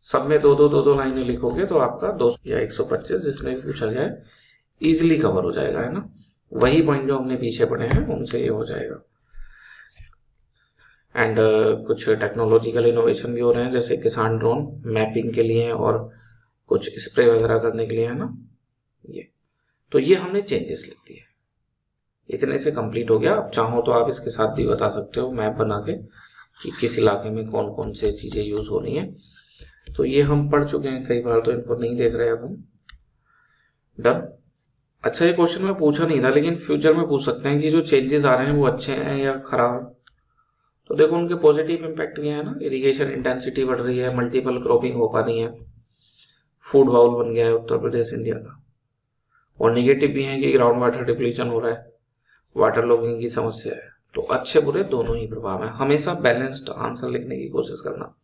सब में दो लाइनें लिखोगे तो आपका 200 या 125 जिसमें पूछा गया है इजिली कवर हो जाएगा, है ना। वही पॉइंट जो हमने पीछे पढ़े हैं उनसे ये हो जाएगा। एंड कुछ टेक्नोलॉजिकल इनोवेशन भी हो रहे हैं, जैसे किसान ड्रोन मैपिंग के लिए और कुछ स्प्रे वगैरह करने के लिए, है ना। ये तो ये हमने चेंजेस लिख दिए, इतने से कंप्लीट हो गया। अब चाहो तो आप इसके साथ भी बता सकते हो मैप बना के कि किस इलाके में कौन कौन से चीजें यूज हो रही हैं। तो ये हम पढ़ चुके हैं कई बार, तो इनको नहीं देख रहे अब हम। डन। अच्छा, ये क्वेश्चन में पूछा नहीं था लेकिन फ्यूचर में पूछ सकते हैं कि जो चेंजेस आ रहे हैं वो अच्छे हैं या खराब। तो देखो उनके पॉजिटिव इम्पैक्ट भी है ना, इरिगेशन इंटेंसिटी बढ़ रही है, मल्टीपल क्रॉपिंग हो पा रही है, फूड बाउल बन गया है उत्तर प्रदेश इंडिया का। और नेगेटिव भी है कि ग्राउंड वाटर डिप्लीशन हो रहा है, वाटर लॉगिंग की समस्या है। तो अच्छे बुरे दोनों ही प्रभाव है। हमेशा बैलेंस्ड आंसर लिखने की कोशिश करना,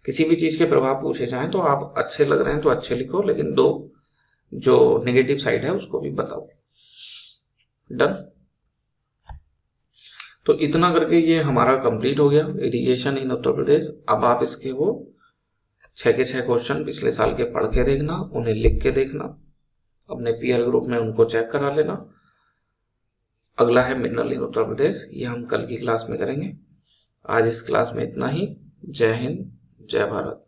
किसी भी चीज के प्रभाव पूछे जाएं तो आप अच्छे लग रहे हैं तो अच्छे लिखो, लेकिन दो जो नेगेटिव साइड है उसको भी बताओ। डन। तो इतना करके ये हमारा कंप्लीट हो गया इरिगेशन इन उत्तर प्रदेश। अब आप इसके वो 6 के 6 क्वेश्चन पिछले साल के पढ़ के देखना, उन्हें लिख के देखना, अपने पीयर ग्रुप में उनको चेक करा लेना। अगला है मिनरल इन उत्तर प्रदेश, ये हम कल की क्लास में करेंगे। आज इस क्लास में इतना ही। जय हिंद, जय भारत।